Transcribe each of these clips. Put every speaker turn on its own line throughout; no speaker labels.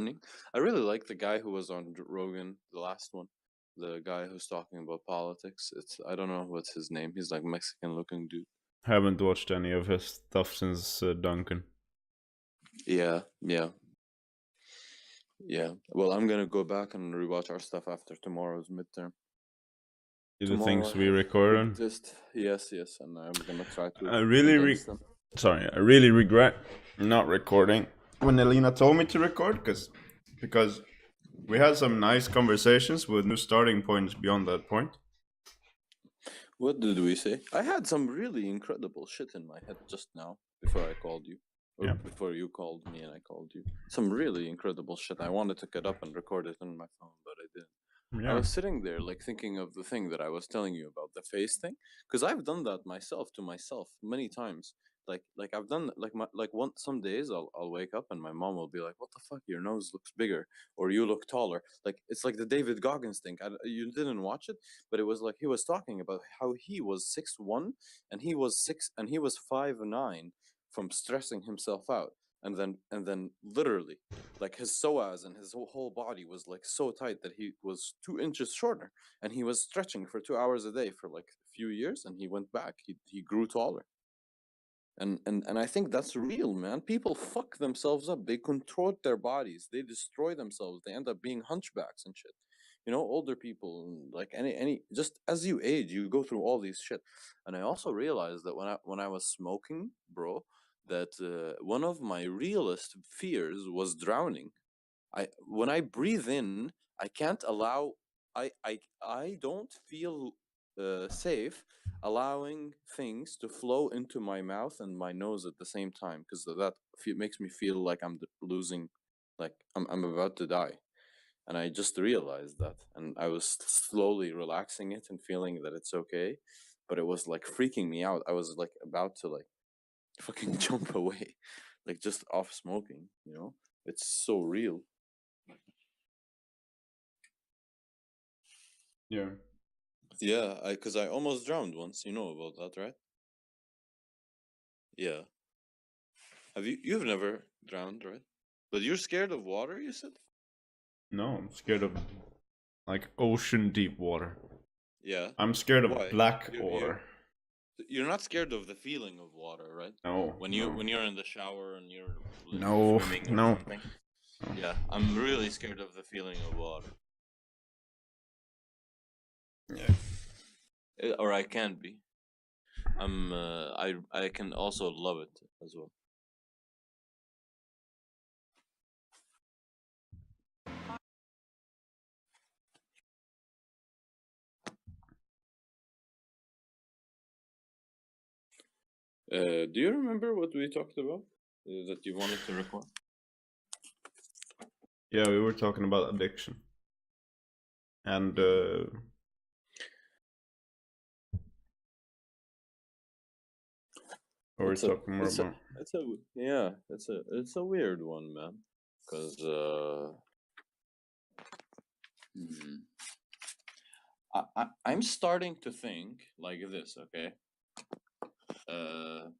learning. I really like the guy who was on Rogan, the last one. The guy who's talking about politics. I don't know what's his name. He's like Mexican looking dude.
Haven't watched any of his stuff since Duncan.
Yeah, yeah, yeah. Well, I'm gonna go back and rewatch our stuff after tomorrow's midterm.
The
Tomorrow
things
I
we
have
record
big
on.
test. Yes, yes, and I'm gonna try to
I really
condense them.
I really regret not recording when Elena told me to record because we had some nice conversations with new starting points beyond that point.
What did we say? I had some really incredible shit in my head just now before I called you. Or
Yeah.
before you called me and I called you. Some really incredible shit. I wanted to get up and record it on my phone, but I didn't. I
Yeah.
was sitting there like thinking of the thing that I was telling you about, the face thing, because I've done that myself to myself many times. Like I've done like one some days I'll wake up and my mom will be like, "What the fuck? Your nose looks bigger, or you look taller." Like it's like the David Goggins thing. You didn't watch it, but it was like he was talking about how he was 6'1" and he was 5'9" from stressing himself out, and then literally like his psoas and his whole body was like so tight that he was 2 inches shorter, and he was stretching for 2 hours a day for like a few years, and he went back. He grew taller, and I think that's real, man. People fuck themselves up. They contort their bodies. They destroy themselves. They end up being hunchbacks and shit. You know, older people, like any just as you age, you go through all these shit. And I also realized that when I was smoking, bro, that one of my realest fears was drowning. I when I breathe in, I can't allow. I don't feel safe allowing things to flow into my mouth and my nose at the same time, because makes me feel like losing, like I'm about to die. And I just realized that, and I was slowly relaxing it and feeling that it's okay, but it was like freaking me out. I was like about to like fucking jump away, like just off smoking. You know, it's so real.
Yeah.
Yeah, because I almost drowned once. You know about that, right? Yeah. You've never drowned, right? But you're scared of water, you said?
No, I'm scared of like ocean deep water.
Yeah.
I'm scared of
Why?
black
You're you're
water.
you're not scared of the feeling of water, right?
No,
When you
no,
when you're in the shower and you're
no,
swimming or
no.
something. Yeah, I'm really scared of the feeling of water.
Yeah.
Or I can be. I can also love it as well. Do you remember what we talked about that you wanted to record?
Yeah, we were talking about addiction. And what were we
It's a
talking more
it's a
about?
it's a yeah, it's a weird one, man. Cause hmm, I'm starting to think like this. Okay, uh,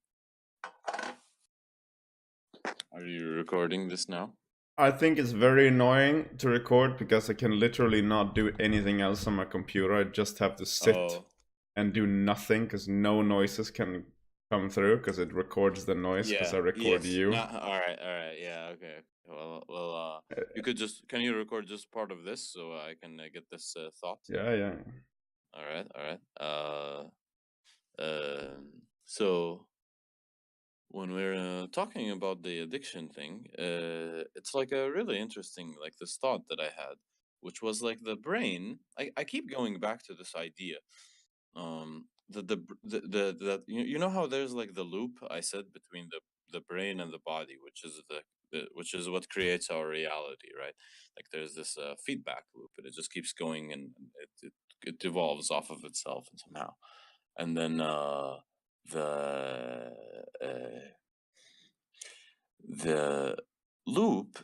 are you recording this now?
I think it's very annoying to record because I can literally not do anything else on my computer. I just have to sit
Oh,
and do nothing because no noises can come through because it records the noise because
yeah,
I record
yes.
you.
Not all right, yeah, okay. Well, you could just can you record just part of this so I can get this thought?
Yeah, yeah.
All right, all right. So when we're talking about the addiction thing, it's like a really interesting, like this thought that I had, which was like the brain. I keep going back to this idea. That you know how there's like the loop I said between the brain and the body, which is which is what creates our reality, right? Like there's this feedback loop, and it just keeps going, and it evolves off of itself and somehow, and then the uh, the loop,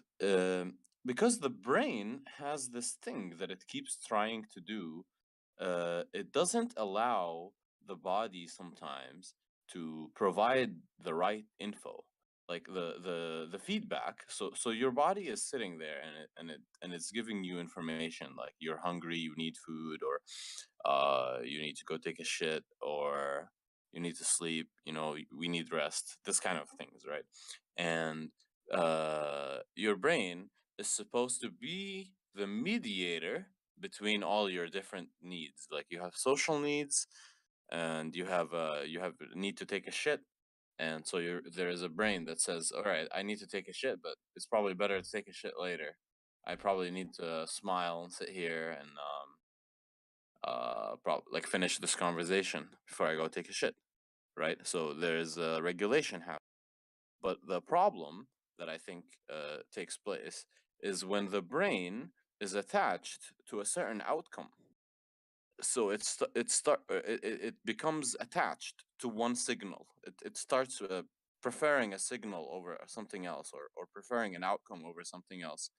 because the brain has this thing that it keeps trying to do. It doesn't allow the body sometimes to provide the right info. like the feedback. So your body is sitting there, and it's giving you information like you're hungry, you need food, or you need to go take a shit, or you need to sleep, we need rest, this kind of things, right? And your brain is supposed to be the mediator between all your different needs. Like you have social needs, and you have a need to take a shit, and so there is a brain that says, all right, I need to take a shit, but it's probably better to take a shit later. I probably need to smile and sit here and like finish this conversation before I go take a shit, right? So there's a regulation happening. But the problem that I think takes place is when the brain is attached to a certain outcome. So it becomes attached to one signal. It starts preferring a signal over something else, or preferring an outcome over something else.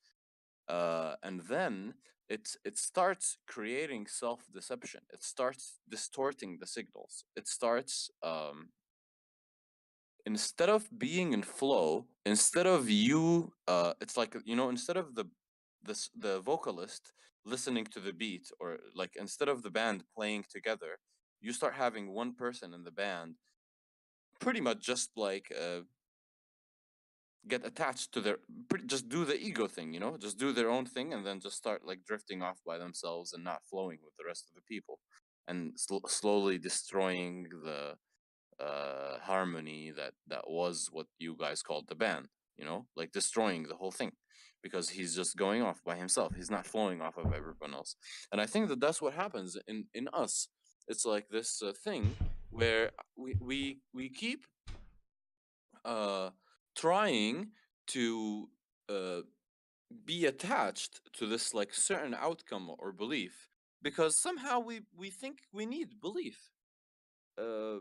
And then it starts creating self-deception. It starts distorting the signals. It starts instead of being in flow, instead of you it's like, instead of the vocalist listening to the beat, or like instead of the band playing together, you start having one person in the band pretty much just like get attached to just do the ego thing, just do their own thing, and then just start like drifting off by themselves and not flowing with the rest of the people, and slowly destroying the harmony that was what you guys called the band, like destroying the whole thing, because he's just going off by himself, he's not flowing off of everyone else. And I think that that's what happens in us. It's like this thing where we keep uh trying to uh be attached to this like certain outcome or belief, because somehow we think we need belief. uh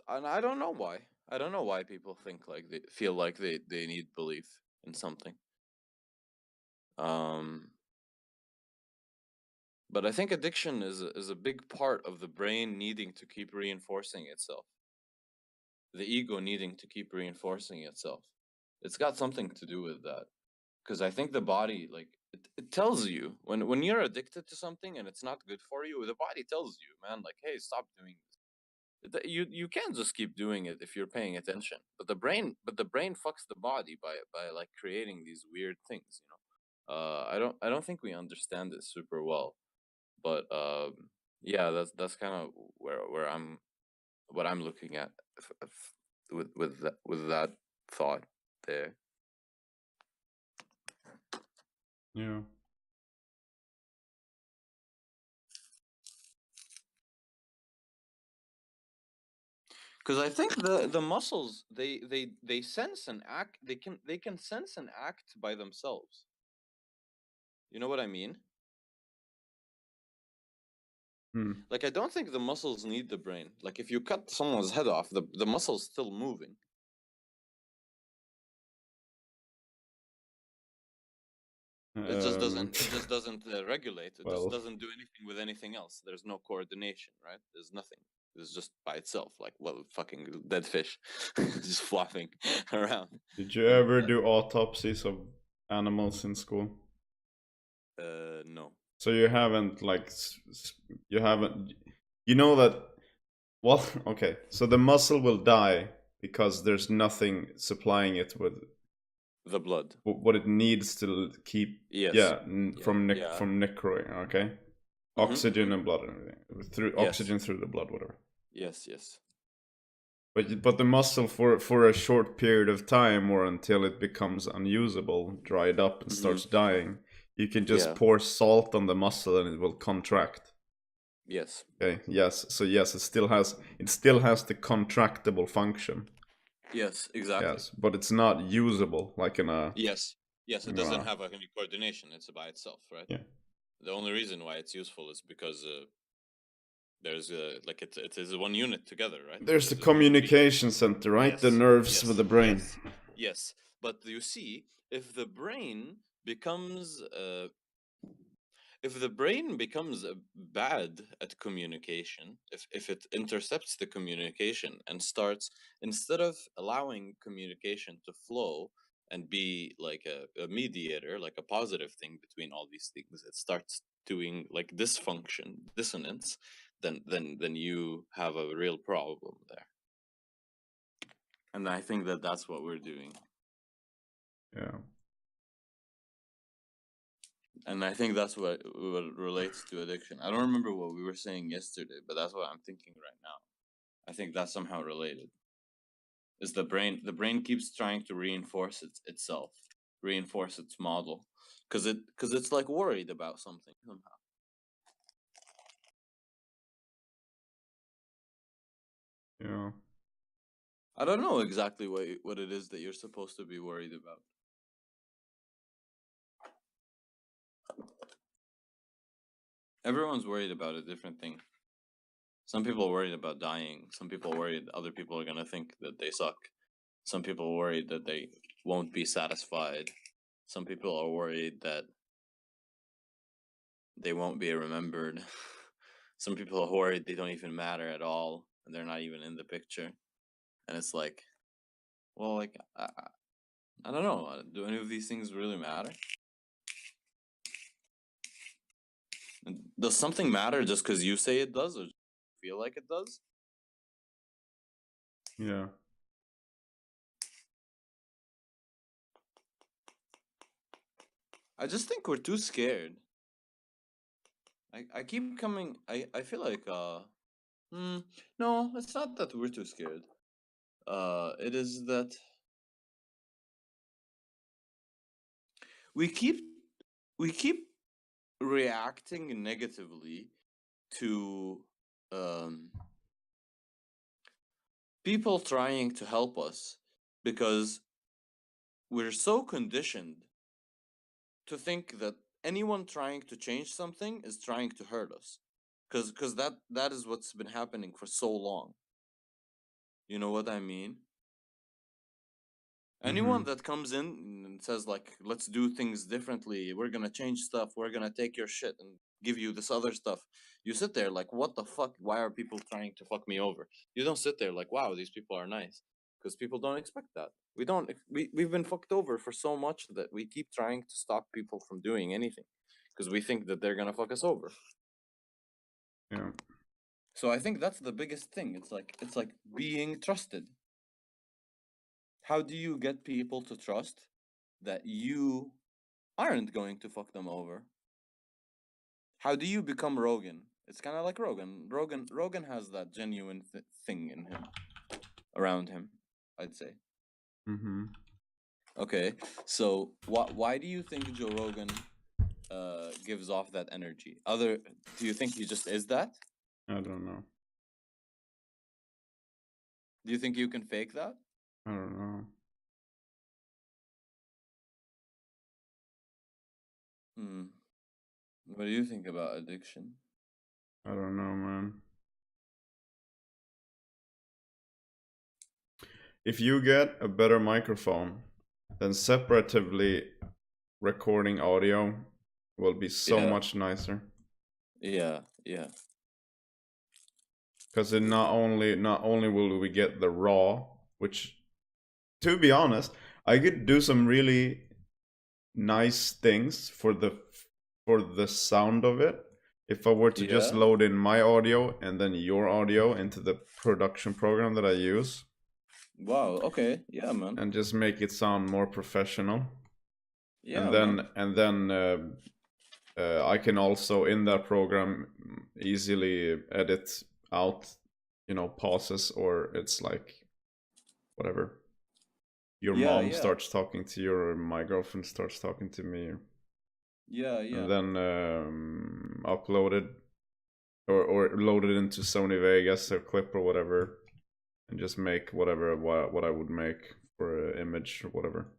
and I don't know why. I don't know why people think like they feel like they need belief in something. Um, but I think addiction is a big part of the brain needing to keep reinforcing itself. The ego needing to keep reinforcing itself. It's got something to do with that. Because I think the body, like, it tells you when you're addicted to something and it's not good for you, the body tells you, man, like, hey, stop doing you can't just keep doing it if you're paying attention. But the brain fucks the body by like creating these weird things. I don't think we understand it super well. But yeah, that's kind of where I'm what I'm looking at, with that thought there.
Yeah.
Because I think the muscles, they sense and act. They can sense and act by themselves. You know what I mean?
Hmm.
Like, I don't think the muscles need the brain. Like, if you cut someone's head off, the muscle's still moving. It just doesn't. It just doesn't regulate. It just
Well,
doesn't do anything with anything else. There's no coordination, right? There's nothing. It's just by itself, like, well, fucking dead fish, just flopping around.
did you ever do autopsies of animals in school?
No.
So you haven't like you haven't, you know that, well, okay, so the muscle will die because there's nothing supplying it with
The blood.
what it needs to keep,
Yes.
yeah,
Yeah.
from
Yeah.
from necroing, okay? Oxygen and blood and everything, through
Yes.
oxygen through the blood, whatever.
Yes. Yes.
But the muscle for a short period of time, or until it becomes unusable, dried up and starts dying, you can just
Yeah.
pour salt on the muscle and it will contract.
Yes.
Okay. Yes. So yes, it still has the contractable function.
Yes. Exactly.
Yes, but it's not usable like in a.
Yes. Yes. It doesn't have any coordination. It's by itself, right?
Yeah.
The only reason why it's useful is because there's like it is one unit together, right?
There's the
There's one
communication center, right?
Yes,
The nerves
yes,
with the brain.
yes, yes. But you see, if the brain becomes if the brain becomes bad at communication, if it intercepts the communication and starts, instead of allowing communication to flow and be like a mediator, like a positive thing between all these things, it starts doing like dysfunction, dissonance, then you have a real problem there. And I think that that's what we're doing.
Yeah.
And I think that's what relates to addiction. I don't remember what we were saying yesterday, but that's what I'm thinking right now. I think that's somehow related. Is the brain keeps trying to reinforce itself, reinforce its model, because it's like worried about something somehow.
Yeah.
I don't know exactly what it is that you're supposed to be worried about. Everyone's worried about a different thing. Some people are worried about dying. Some people are worried other people are gonna think that they suck. Some people are worried that they won't be satisfied. Some people are worried that they won't be remembered. Some people are worried they don't even matter at all and they're not even in the picture. And it's like, well, like, I don't know. Do any of these things really matter? Does something matter just because you say it does or feel like it does?
Yeah.
I just think we're too scared. I keep coming. I feel like no, it's not that we're too scared. It is that we keep we keep reacting negatively to people trying to help us because we're so conditioned to think that anyone trying to change something is trying to hurt us, because that is what's been happening for so long. You know what I mean? Anyone that comes in and says like, let's do things differently, we're gonna change stuff, we're gonna take your shit and give you this other stuff, you sit there like, what the fuck, why are people trying to fuck me over? You don't sit there like, wow, these people are nice, because people don't expect that. We've been fucked over for so much that we keep trying to stop people from doing anything because we think that they're gonna fuck us over.
Yeah.
So I think that's the biggest thing. It's like being trusted. How do you get people to trust that you aren't going to fuck them over? How do you become Rogan? It's kind of like Rogan. Rogan has that genuine thing in him, around him, I'd say. Okay, so why do you think Joe Rogan gives off that energy? Do you think he just is that?
I don't know.
Do you think you can fake that?
I don't know.
What do you think about addiction?
I don't know, man. If you get a better microphone, then separatively recording audio will be so much nicer.
Yeah.
Because it not only will we get the raw, which, to be honest, I could do some really nice things for the sound of it if I were to just load in my audio and then your audio into the production program that I use.
Wow. Okay. Yeah, man.
And just make it sound more professional.
Yeah.
And then I can also in that program easily edit out, pauses, or it's like whatever. Your mom starts talking to you, or my girlfriend starts talking to me.
Yeah.
And then upload it or load it into Sony Vegas or Clip or whatever, and just make what I would make for an image or whatever.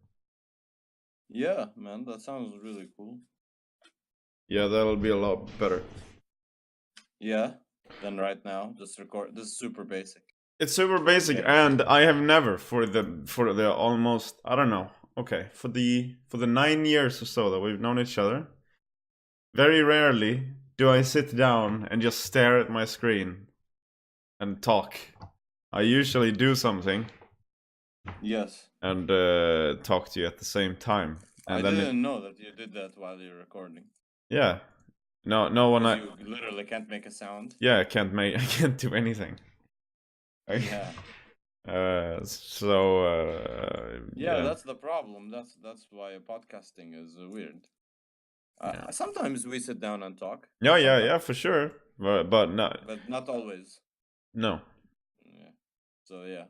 Yeah, man, that sounds really cool.
Yeah, that'll be a lot better.
Yeah, than right now. Just record. This is super basic.
It's super basic, and I have never for the almost, I don't know. Okay, for the 9 years or so that we've known each other, very rarely do I sit down and just stare at my screen and talk. I usually do something
Yes.
and talk to you at the same time. And
I
then
didn't know that you did that while you're recording.
yeah. No one
Because you literally can't make a sound.
yeah, I can't make I can't do anything.
Yeah. Yeah,
Yeah.
that's the problem. That's why podcasting is weird.
Yeah.
Sometimes we sit down and talk.
Yeah,
Sometimes,
for sure. But no,
but not always.
no.
Yeah. So yeah.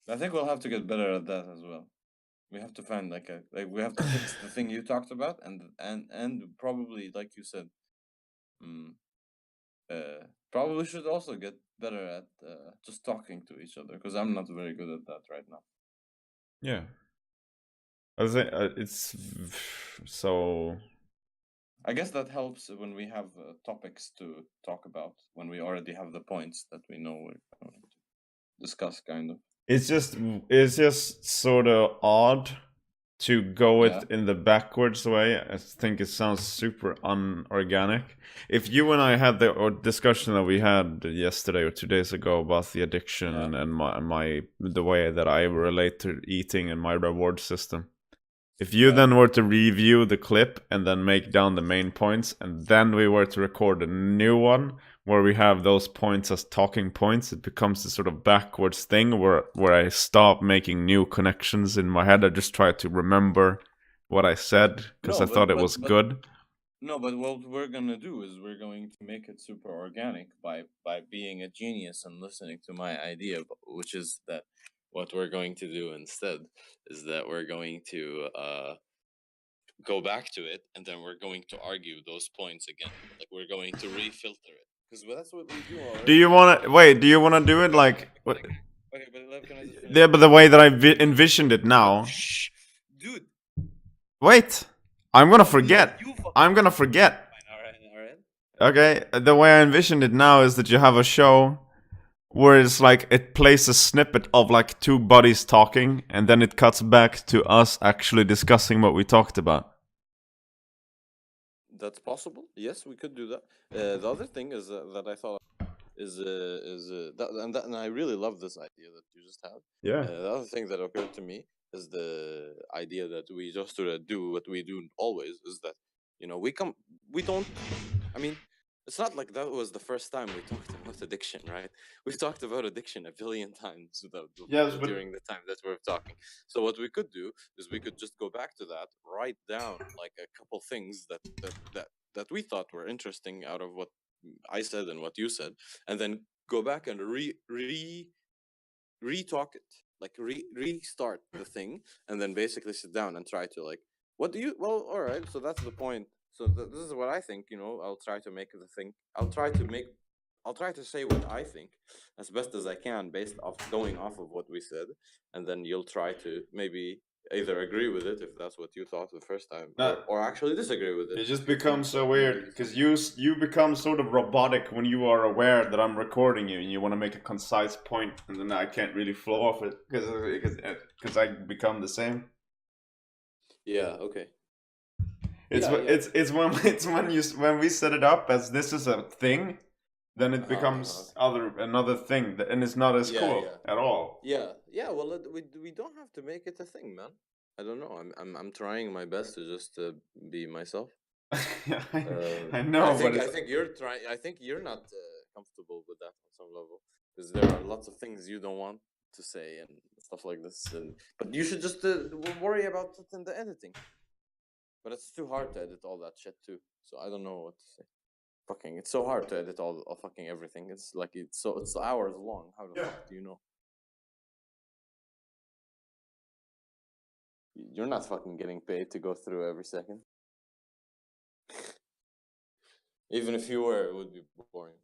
I think we'll have to get better at that as well. We have to find we have to fix the thing you talked about, and probably like you said, mm, probably should also get better at just talking to each other, because I'm not very good at that right now.
Yeah. I think it's so.
I guess that helps when we have topics to talk about, when we already have the points that we know we're going to discuss, kind of.
It's just sort of odd to go
Yeah.
it in the backwards way. I think it sounds super unorganic. If you and I had the discussion that we had yesterday or 2 days ago about the addiction
Yeah.
and my the way that I relate to eating and my reward system. If you
Yeah.
then were to review the clip and then make down the main points, and then we were to record a new one where we have those points as talking points, it becomes this sort of backwards thing where I stop making new connections in my head. I just try to remember what I said because
No,
I thought it was good.
No, but what we're gonna do is we're going to make it super organic by being a genius and listening to my idea, which is that what we're going to do instead is that we're going to go back to it, and then we're going to argue those points again. Like, we're going to refilter it, because that's what we do already.
Do you want to wait? Do you want to do it like?
Okay, but can I just finish?
Yeah, but the way that I envisioned it now.
Shh, dude.
Wait, I'm gonna forget. I'm gonna forget.
All right.
Okay, the way I envisioned it now is that you have a show where it's like it plays a snippet of like two buddies talking, and then it cuts back to us actually discussing what we talked about.
That's possible. Yes, we could do that. The other thing is that I thought and I really love this idea that you just had.
Yeah.
The other thing that occurred to me is the idea that we just sort of do what we do always. Is that we don't. I mean, it's not like that was the first time we talked about addiction, right? We've talked about addiction a billion times
Yes, but
during the time that we're talking. So what we could do is we could just go back to that, write down like a couple things that we thought were interesting out of what I said and what you said, and then go back and re-talk it, like restart the thing, and then basically sit down and try to like, what do you? Well, all right. So that's the point. So this is what I think. I'll try to make the thing. I'll try to say what I think as best as I can, based off going off of what we said, and then you'll try to maybe either agree with it if that's what you thought the first time, or actually disagree with it.
it just becomes so weird because you become sort of robotic when you are aware that I'm recording you and you want to make a concise point, and then I can't really flow off it because I become the same.
Yeah. Okay.
It's when we set it up as this is a thing, then it becomes another thing, and it's not as cool at all.
Yeah. Well, we don't have to make it a thing, man. I don't know. I'm trying my best to just be myself.
I know,
I think you're trying. I think you're not comfortable with that on some level, because there are lots of things you don't want to say and stuff like this. But you should just worry about it in the editing. But it's too hard to edit all that shit too. So I don't know what to say. Fucking, it's so hard to edit all fucking everything. It's like it's hours long. How the fuck do you know? You're not fucking getting paid to go through every second. Even if you were, it would be boring.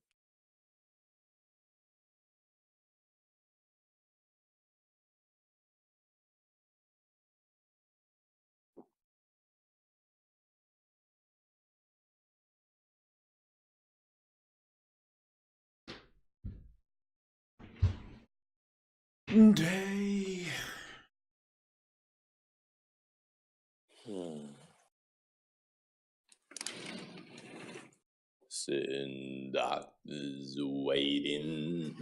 Day.
person that is waiting.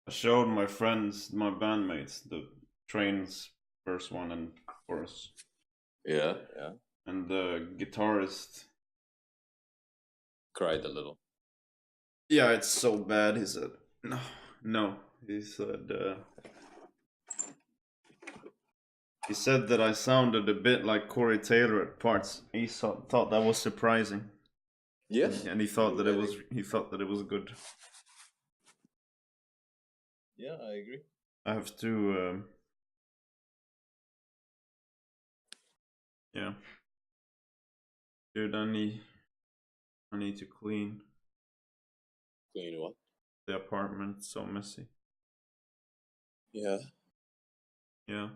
I showed my friends, my bandmates, the Train's first one and chorus.
Yeah.
And the guitarist
Cried a little.
Yeah, it's so bad. He said, no. He said that I sounded a bit like Corey Taylor at parts. He thought that was surprising.
Yes.
And he thought that it was good.
Yeah, I agree.
I have to. Yeah. Dude, I need to clean.
Clean what?
The apartment. It's so messy.
Yeah.
Yeah.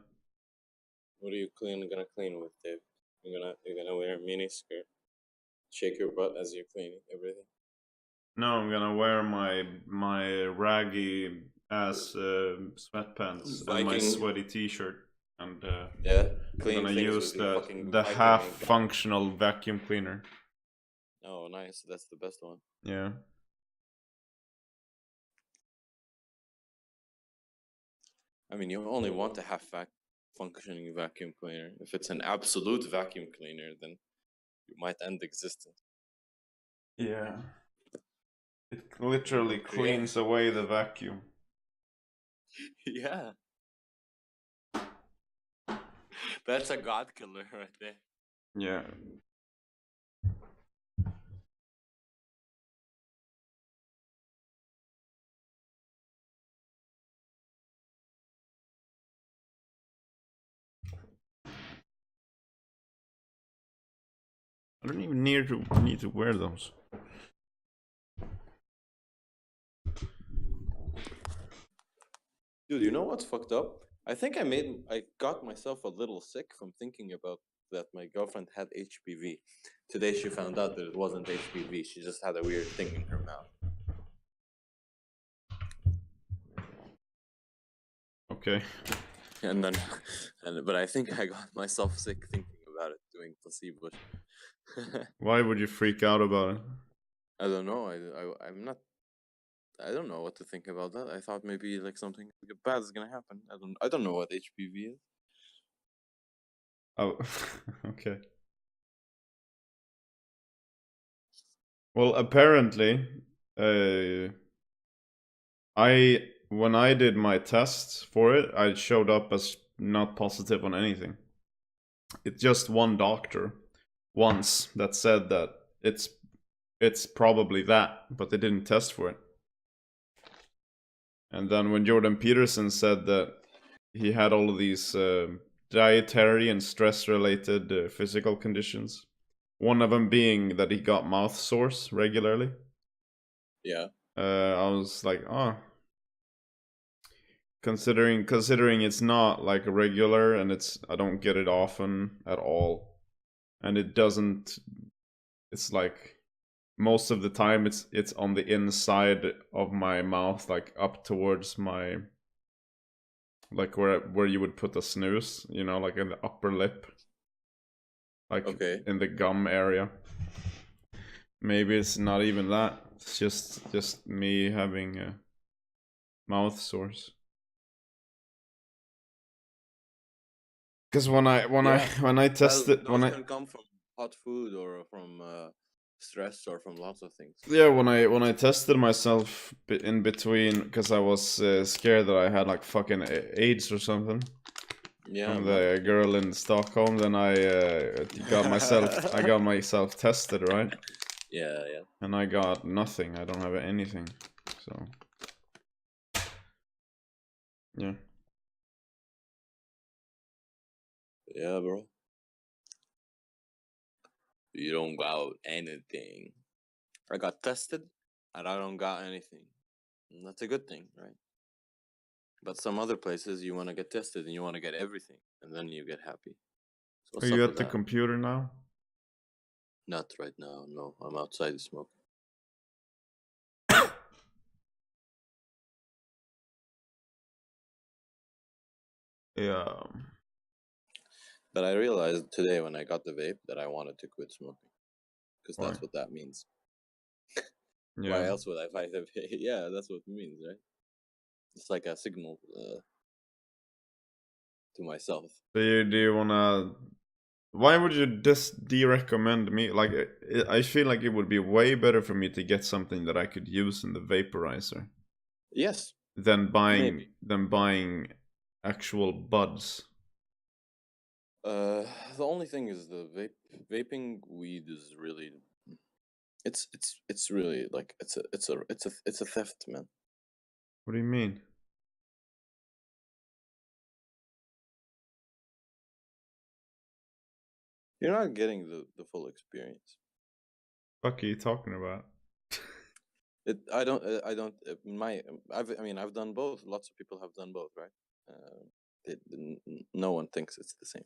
What are you gonna clean with, Dave? You're gonna wear a mini skirt, shake your butt as you're cleaning everything.
No, I'm gonna wear my raggy ass sweatpants and my sweaty t-shirt, and
yeah,
I'm gonna use the half functional vacuum cleaner.
Oh, nice! That's the best one.
Yeah.
I mean, you only want to have functioning vacuum cleaner. If it's an absolute vacuum cleaner, then you might end existence.
Yeah. It literally cleans away the vacuum.
Yeah. That's a god killer right there.
Yeah. I don't even need to wear those.
Dude, you know what's fucked up? I think I got myself a little sick from thinking about that my girlfriend had HPV. Today she found out that it wasn't HPV. She just had a weird thing in her mouth.
Okay.
But I think I got myself sick thinking about it, doing placebo.
Why would you freak out about it?
I don't know. I'm not. I don't know what to think about that. I thought maybe like something bad is gonna happen. I don't know what HPV is.
Oh, okay. Well, apparently, when I did my tests for it, I showed up as not positive on anything. It's just one doctor once that said that it's probably that, but they didn't test for it. And then when Jordan Peterson said that he had all of these dietary and stress-related physical conditions, one of them being that he got mouth sores regularly.
Yeah.
I was like, oh. Considering it's not like regular, and I don't get it often at all, and it's like most of the time it's on the inside of my mouth, like up towards my, like where you would put a snooze, you know, like in the upper lip, like in the gum area. Maybe it's not even that. It's just me having mouth sores. Because when I tested,
those can come from hot food or from stress or from lots of things.
Yeah, when I tested myself in between, because I was scared that I had like fucking AIDS or something.
Yeah,
from the girl in Stockholm, then I got myself tested, right?
Yeah.
And I got nothing. I don't have anything. So yeah.
Yeah, bro. You don't got anything. I got tested and I don't got anything. And that's a good thing, right? But some other places you want to get tested and you want to get everything and then you get happy.
So are you at the computer now?
Not right now, no. I'm outside smoking.
Yeah.
But I realized today when I got the vape that I wanted to quit smoking. because
Why?
that's what that means.
Yeah.
Why else would I fight a vape? Yeah, that's what it means, right? It's like a signal to myself.
Do you wanna? Why would you just de-recommend me? Like, I feel like it would be way better for me to get something that I could use in the vaporizer
Yes,
than
maybe.
buying actual buds.
The only thing is the vaping weed is really it's really like it's a theft, man.
What do you mean?
You're not getting the full experience.
Fuck are you talking about?
I don't my I mean I've done both. Lots of people have done both, right? No one thinks it's the same.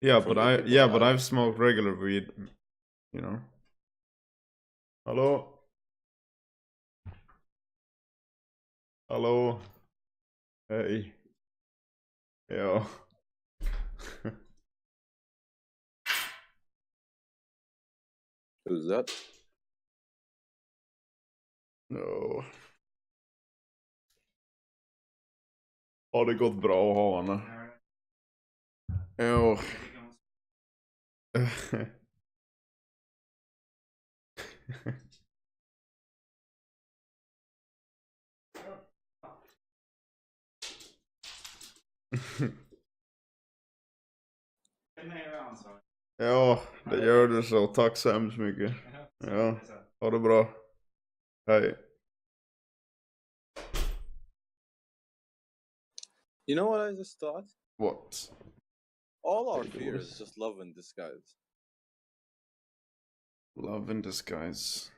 Yeah,
From the people
but
I've
I've smoked regular weed, you know. Hello? Hello? Hey. Yo.
who's that?
No. Har det gått bra att ha henne? Jo. Ja, det gör du så. Tack så hemskt mycket. Ja, ha det bra. Hej.
You know what I just thought?
What?
All our fear is just love in disguise.
Love in disguise.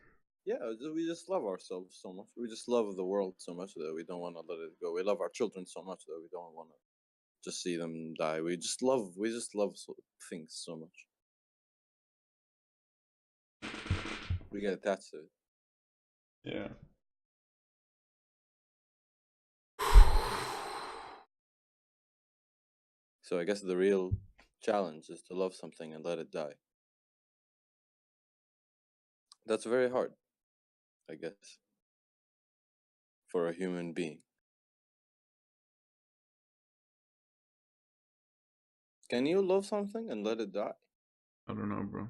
Yeah, we just love ourselves so much. We just love the world so much that we don't want to let it go. We love our children so much that we don't want to just see them die. We just love things so much. We get attached to it.
Yeah.
So I guess the real challenge is to love something and let it die. That's very hard, I guess, for a human being. Can you love something and let it die?
I don't know, bro.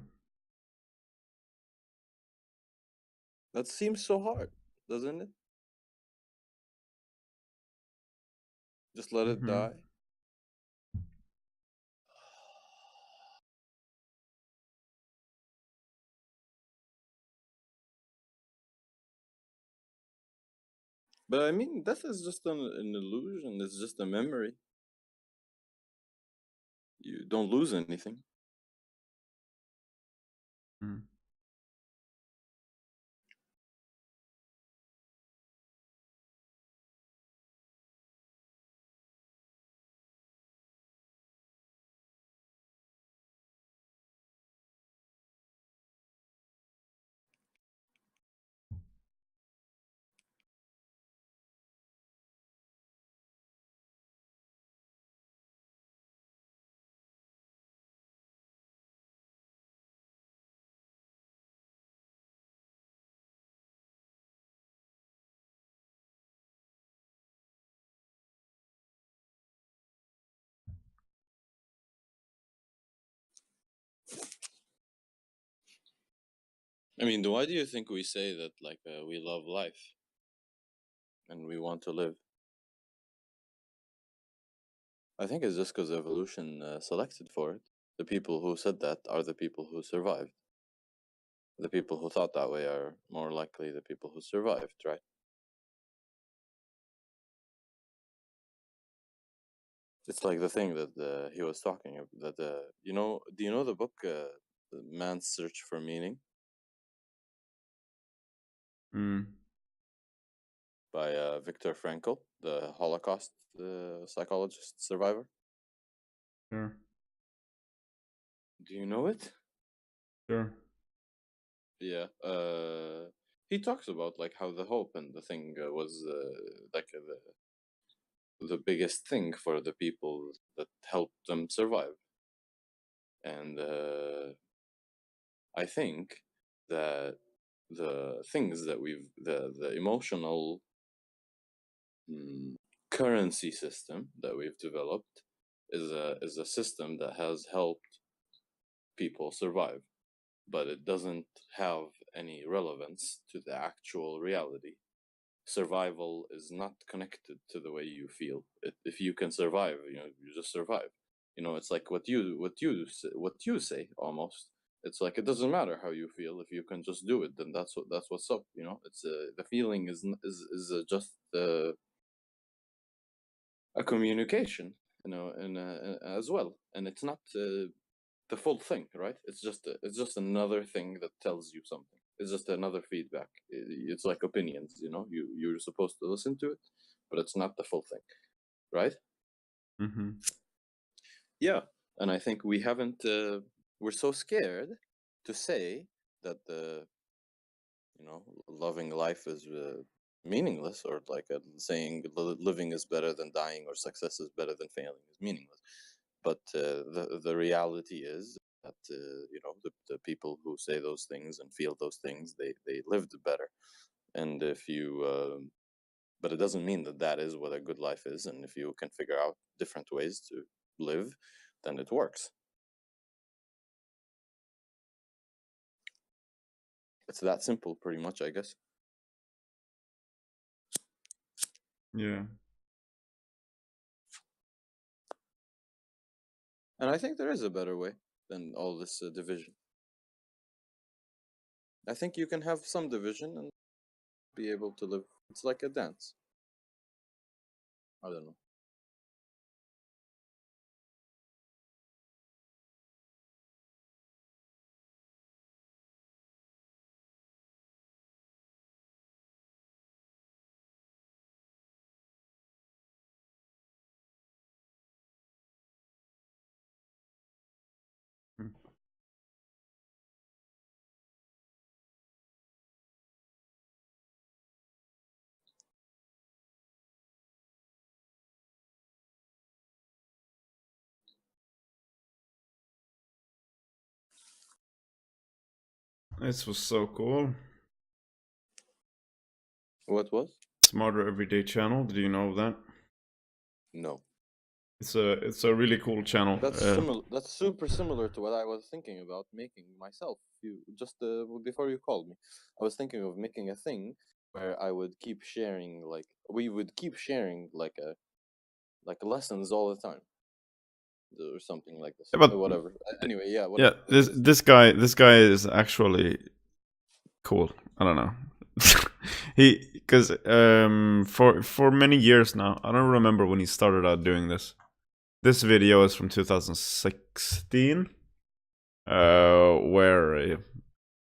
That seems so hard, doesn't it? Just let it die. But I mean, death is just an illusion. It's just a memory. You don't lose anything.
Mm.
I mean, why do you think we say that like we love life and we want to live? I think it's just because evolution selected for it. The people who said that are the people who survived. The people who thought that way are more likely the people who survived, right? It's like the thing that he was talking about. That you know, do you know the book "The Man's Search for Meaning"
Mm.
by Viktor Frankl, the Holocaust psychologist survivor?
Sure.
Do you know it?
Sure.
Yeah. He talks about like how the hope and the thing was like the biggest thing for the people that helped them survive, and I think that the things that the emotional currency system that we've developed is a system that has helped people survive, but it doesn't have any relevance to the actual reality. Survival is not connected to the way you feel. If you can survive, you just survive. It's like what you say almost. It's like it doesn't matter how you feel. If you can just do it, then that's what's up. It's the feeling is just a communication. And as well, and it's not the full thing, right? It's just another thing that tells you something. It's just another feedback. It's like opinions, you're supposed to listen to it, but it's not the full thing, right?
Mm-hmm.
Yeah, and I think we haven't. We're so scared to say that loving life is meaningless, or like saying living is better than dying, or success is better than failing is meaningless. But the reality is that the people who say those things and feel those things, they lived better. And if you but it doesn't mean that that is what a good life is. And if you can figure out different ways to live, then it works. It's that simple, pretty much, I guess.
Yeah.
And I think there is a better way than all this division. I think you can have some division and be able to live. It's like a dance. I don't know.
Mm. This was so cool.
What was?
Smarter Everyday channel. Did you know that?
No.
It's a really cool channel.
That's similar. That's super similar to what I was thinking about making myself. You just before you called me, I was thinking of making a thing where I would keep sharing, like we would keep sharing like lessons all the time, or something like this.
But
Whatever. Anyway, yeah.
yeah,
Whatever.
this guy is actually cool. I don't know. Because for many years now, I don't remember when he started out doing this. This video is from 2016, where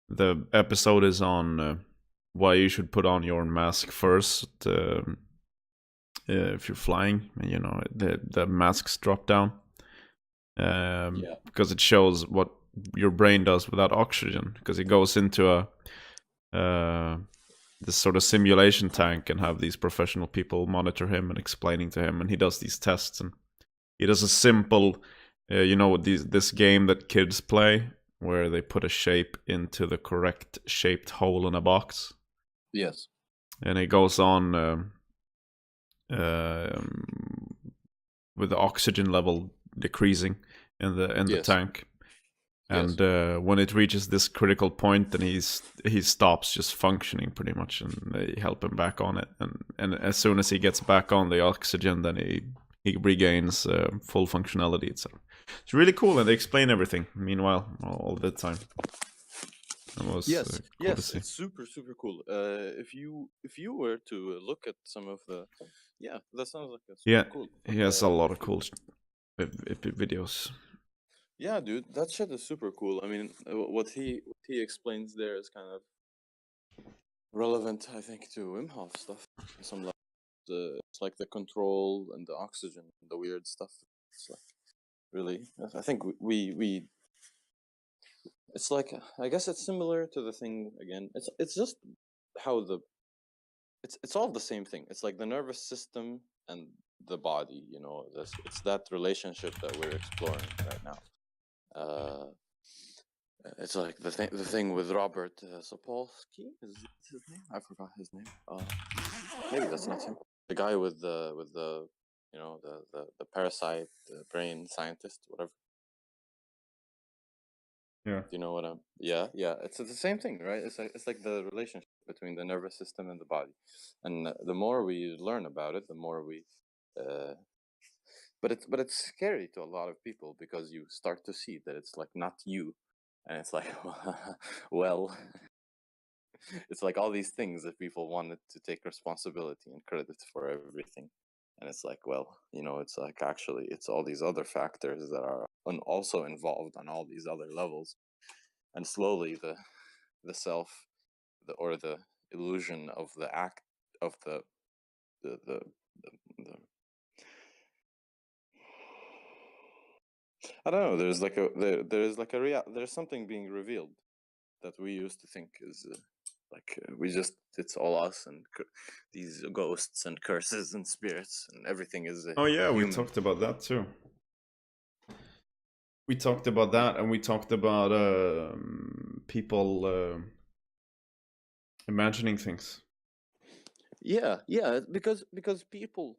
the episode is on why you should put on your mask first if you're flying. The masks drop down
Yeah.
because it shows what your brain does without oxygen. Because it goes into this sort of simulation tank and have these professional people monitor him and explaining to him, and he does these tests, and he does a simple this game that kids play where they put a shape into the correct shaped hole in a box.
Yes.
And it goes on with the oxygen level decreasing in the
Yes.
tank. And when it reaches this critical point, then he stops just functioning pretty much, and they help him back on it. And as soon as he gets back on the oxygen, then he regains full functionality itself. It's really cool, and they explain everything. Meanwhile, all the time. It was
Yes,
cool to see.
it's super super cool. If you were to look at some of the, that sounds like a super cool.
He has a lot of
if you-
cool videos.
Yeah, dude, that shit is super cool. I mean, what he explains there is kind of relevant, I think, to Wim Hof stuff. Some like it's like the control and the oxygen and the weird stuff. It's like really, I think we it's like, I guess it's similar to the thing again. It's just how it's all the same thing. It's like the nervous system and the body. It's that relationship that we're exploring right now. Uh, It's like the thing with Robert Sapolsky is his name. I forgot his name. Maybe that's not him. The guy with the the parasite brain scientist, whatever.
Yeah.
Do you know what I'm? Yeah. It's the same thing, right? It's like the relationship between the nervous system and the body, and the more we learn about it, the more we. Uh, but it's scary to a lot of people because you start to see that it's like not you, and it's like, well, it's like all these things that people wanted to take responsibility and credit for everything, and it's like, well, it's like actually it's all these other factors that are also involved on all these other levels, and slowly the self, or the illusion of the act of the I don't know. There's like there's like there's something being revealed that we used to think is we just it's all us and these ghosts and curses and spirits and everything is
Oh yeah, we
human.
talked about that too. We talked about that, and we talked about people imagining things.
Yeah, because people,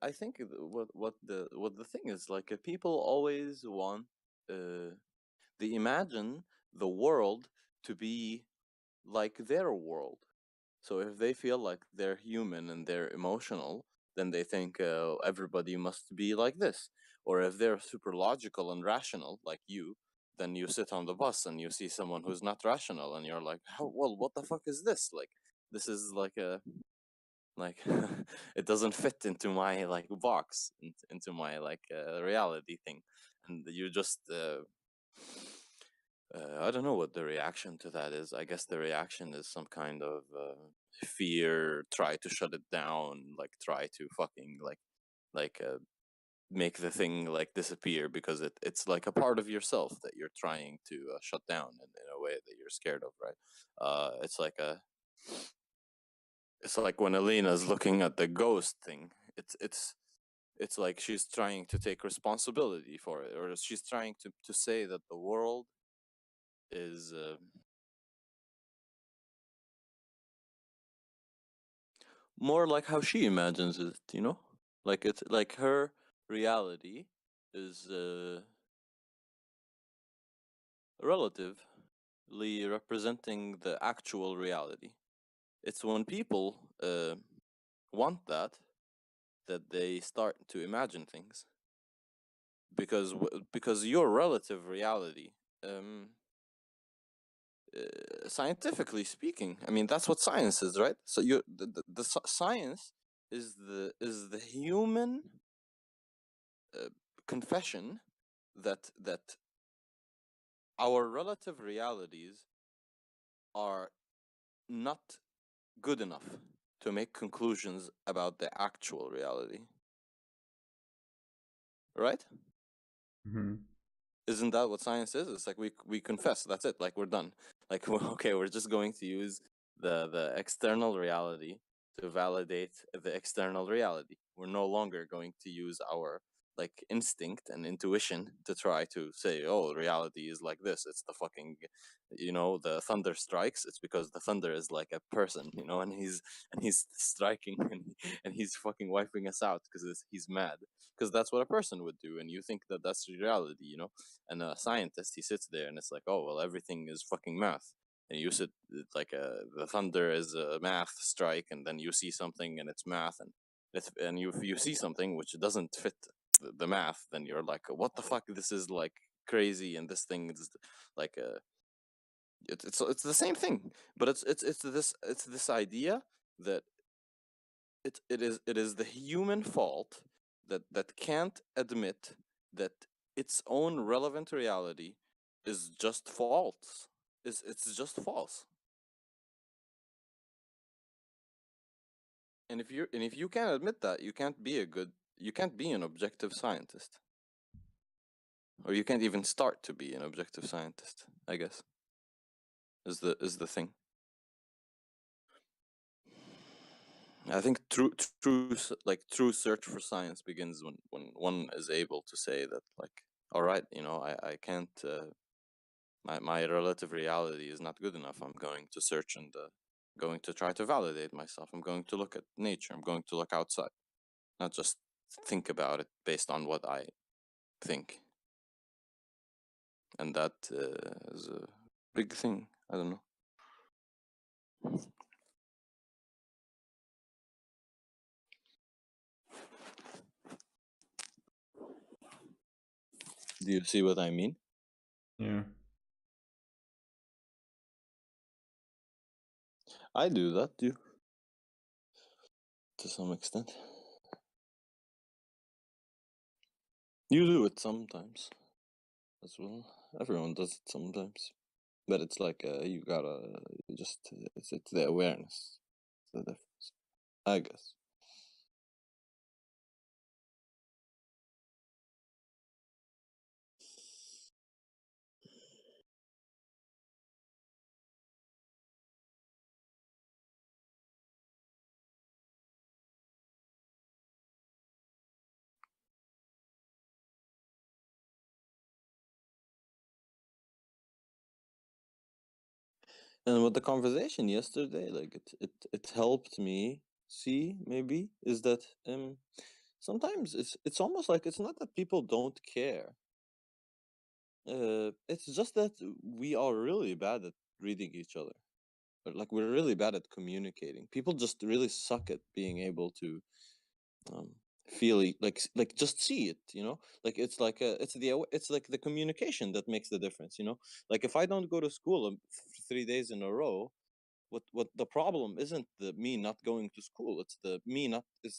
I think what the thing is like, people always want, they imagine the world to be like their world. So if they feel like they're human and they're emotional, then they think everybody must be like this. Or if they're super logical and rational, like you, then you sit on the bus and you see someone who's not rational, and you're like, well, what the fuck is this? Like, this is like a like it doesn't fit into my like box, into my like reality thing, and you just I don't know what the reaction to that is. I guess the reaction is some kind of fear. Try to shut it down. Like try to fucking make the thing like disappear, because it's like a part of yourself that you're trying to shut down in a way that you're scared of, right? It's like when Alina's looking at the ghost thing. It's like she's trying to take responsibility for it, or she's trying to say that the world is more like how she imagines it, like it's like her reality is relatively representing the actual reality. It's when people want that they start to imagine things, because your relative reality, um scientifically speaking, I mean, that's what science is, right? So science is the human uh, confession that our relative realities are not good enough to make conclusions about the actual reality, right?
Mm-hmm.
Isn't that what science is? It's like we confess, that's it, like we're done. Like, okay, we're just going to use the external reality to validate the external reality. We're no longer going to use our like instinct and intuition to try to say, oh, reality is like this. It's the fucking, the thunder strikes. It's because the thunder is like a person, and he's striking, and he's fucking wiping us out because he's mad, because that's what a person would do, and you think that that's reality. And a scientist, he sits there and it's like, oh well, everything is fucking math, and you sit like the thunder is a math strike, and then you see something and it's math, and you see something which doesn't fit the math, then you're like, what the fuck, this is like crazy, and this thing is like it's the same thing, but it's this idea that it is the human fault that can't admit that its own relevant reality is just false. It's just false. And if you can't admit that, you can't be an objective scientist, or you can't even start to be an objective scientist, I guess, is the thing. I think true search for science begins when one is able to say that, like, all right, I can't my relative reality is not good enough. I'm going to search and going to try to validate myself. I'm going to look at nature. I'm going to look outside, not just think about it based on what I think. And that is a big thing. I don't know. Do you see what I mean?
Yeah.
I do that too, to some extent. You do it sometimes as well. Everyone does it sometimes, but it's like you gotta just it's the awareness, the difference, I guess. And with the conversation yesterday, like it helped me see maybe is that sometimes it's almost like it's not that people don't care. It's just that we are really bad at reading each other. Like we're really bad at communicating. People just really suck at being able to um, feel it, like just see it. Like it's like it's like the communication that makes the difference. Like if I don't go to school 3 days in a row, what the problem isn't the me not going to school. It's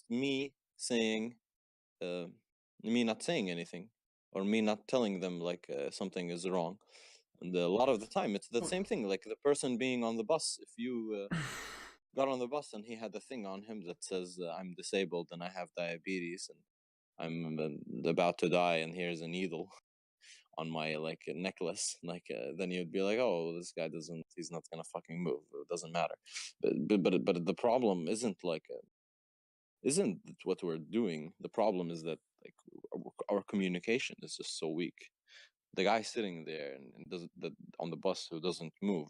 me saying uh, me not saying anything, or me not telling them like something is wrong. And a lot of the time it's the same thing, like the person being on the bus. If you got on the bus and he had a thing on him that says I'm disabled and I have diabetes and I'm about to die and here's a needle on my like necklace, like then you'd be like, oh, this guy he's not gonna fucking move, it doesn't matter. But the problem isn't like isn't what we're doing. The problem is that like our communication is just so weak. The guy sitting there and doesn't that on the bus who doesn't move,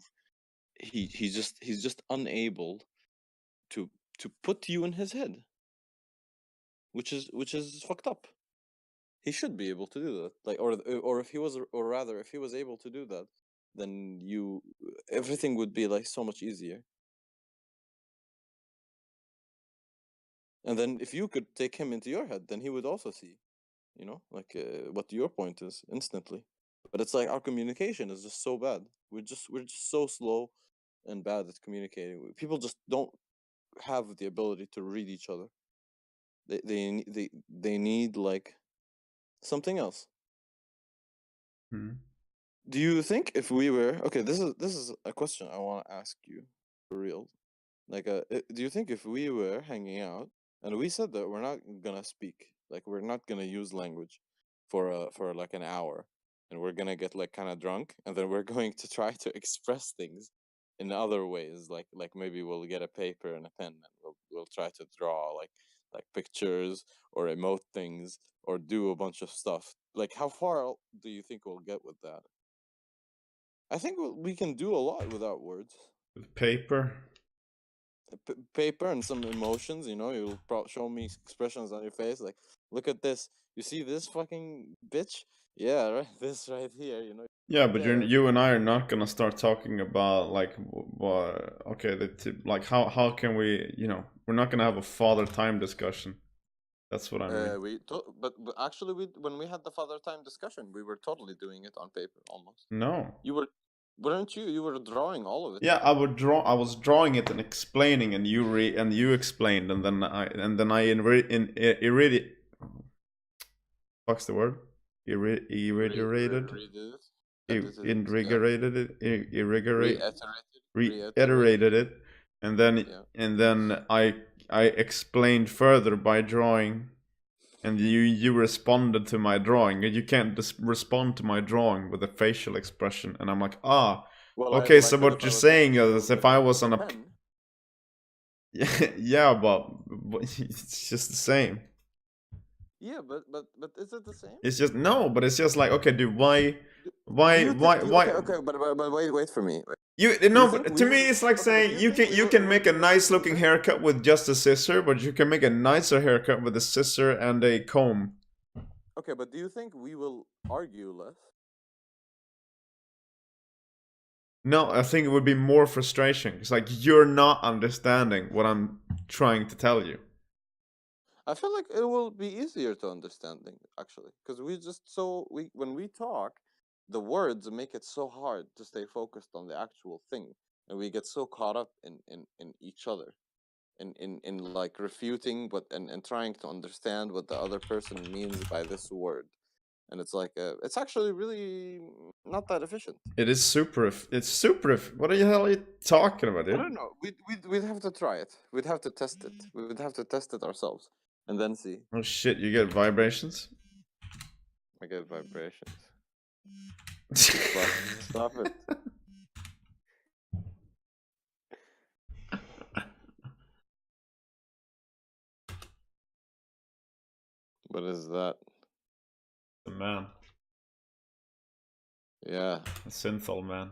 he's just unable to put you in his head, which is fucked up. He should be able to do that, like, or if he was, or rather if he was able to do that, then everything would be like so much easier. And then if you could take him into your head, then he would also see, like what your point is instantly. But it's like our communication is just so bad. We're just so slow and bad at communicating. People just don't have the ability to read each other. They need like something else. Do you think if we were okay? This is a question I want to ask you for real. Like, do you think if we were hanging out and we said that we're not gonna speak, like we're not gonna use language for like an hour, and we're gonna get like kind of drunk, and then we're going to try to express things in other ways, like maybe we'll get a paper and a pen and we'll try to draw like pictures or emote things or do a bunch of stuff. Like, how far do you think we'll get with that? I think we can do a lot without words.
With paper.
Paper and some emotions. You'll show me expressions on your face, like, look at this. You see this fucking bitch? Yeah, right. This right here.
Yeah, but
Yeah.
you and I are not gonna start talking about like what. Okay, like how can we? We're not gonna have a father time discussion. That's what I mean.
But actually, when we had the father time discussion, we were totally doing it on paper almost.
No.
Weren't you? You were drawing all of it.
Yeah, I would draw. I was drawing it and explaining, and you explained, and then I what's the word? Irritated. Invigorated it. Reiterated it, and then I explained further by drawing, and you responded to my drawing. And you can't just respond to my drawing with a facial expression, and I'm like,
Well,
okay, so what you're saying is if I was on a yeah, but it's just the same.
Yeah, but is it the same?
It's just no, but it's just like, okay, dude, why,
Do,
why, why,
okay,
why?
okay, but wait for me.
You
Do you
no,
think
but to
we
me,
will?
it's like
Okay, but do
saying
you think
you
we
can
will
make a
be able
nice
to
looking
invent?
haircut with just a scissor, but you can make a nicer haircut with a scissor and a comb.
Okay, but do you think we will argue less?
No, I think it would be more frustration. It's like you're not understanding what I'm trying to tell you.
I feel like it will be easier to understanding actually, because we just so we when we talk, the words make it so hard to stay focused on the actual thing, and we get so caught up in each other, in like refuting, but and trying to understand what the other person means by this word, and it's like it's actually really not that efficient.
It is super. It's super. What the hell are you talking about,
I
dude?
don't know. We'd have to try it. We'd have to test it. We would have to test it ourselves, and then see.
Oh shit! You get vibrations.
I get vibrations. Stop it. What is that?
The man,
Yeah,
a synthol man.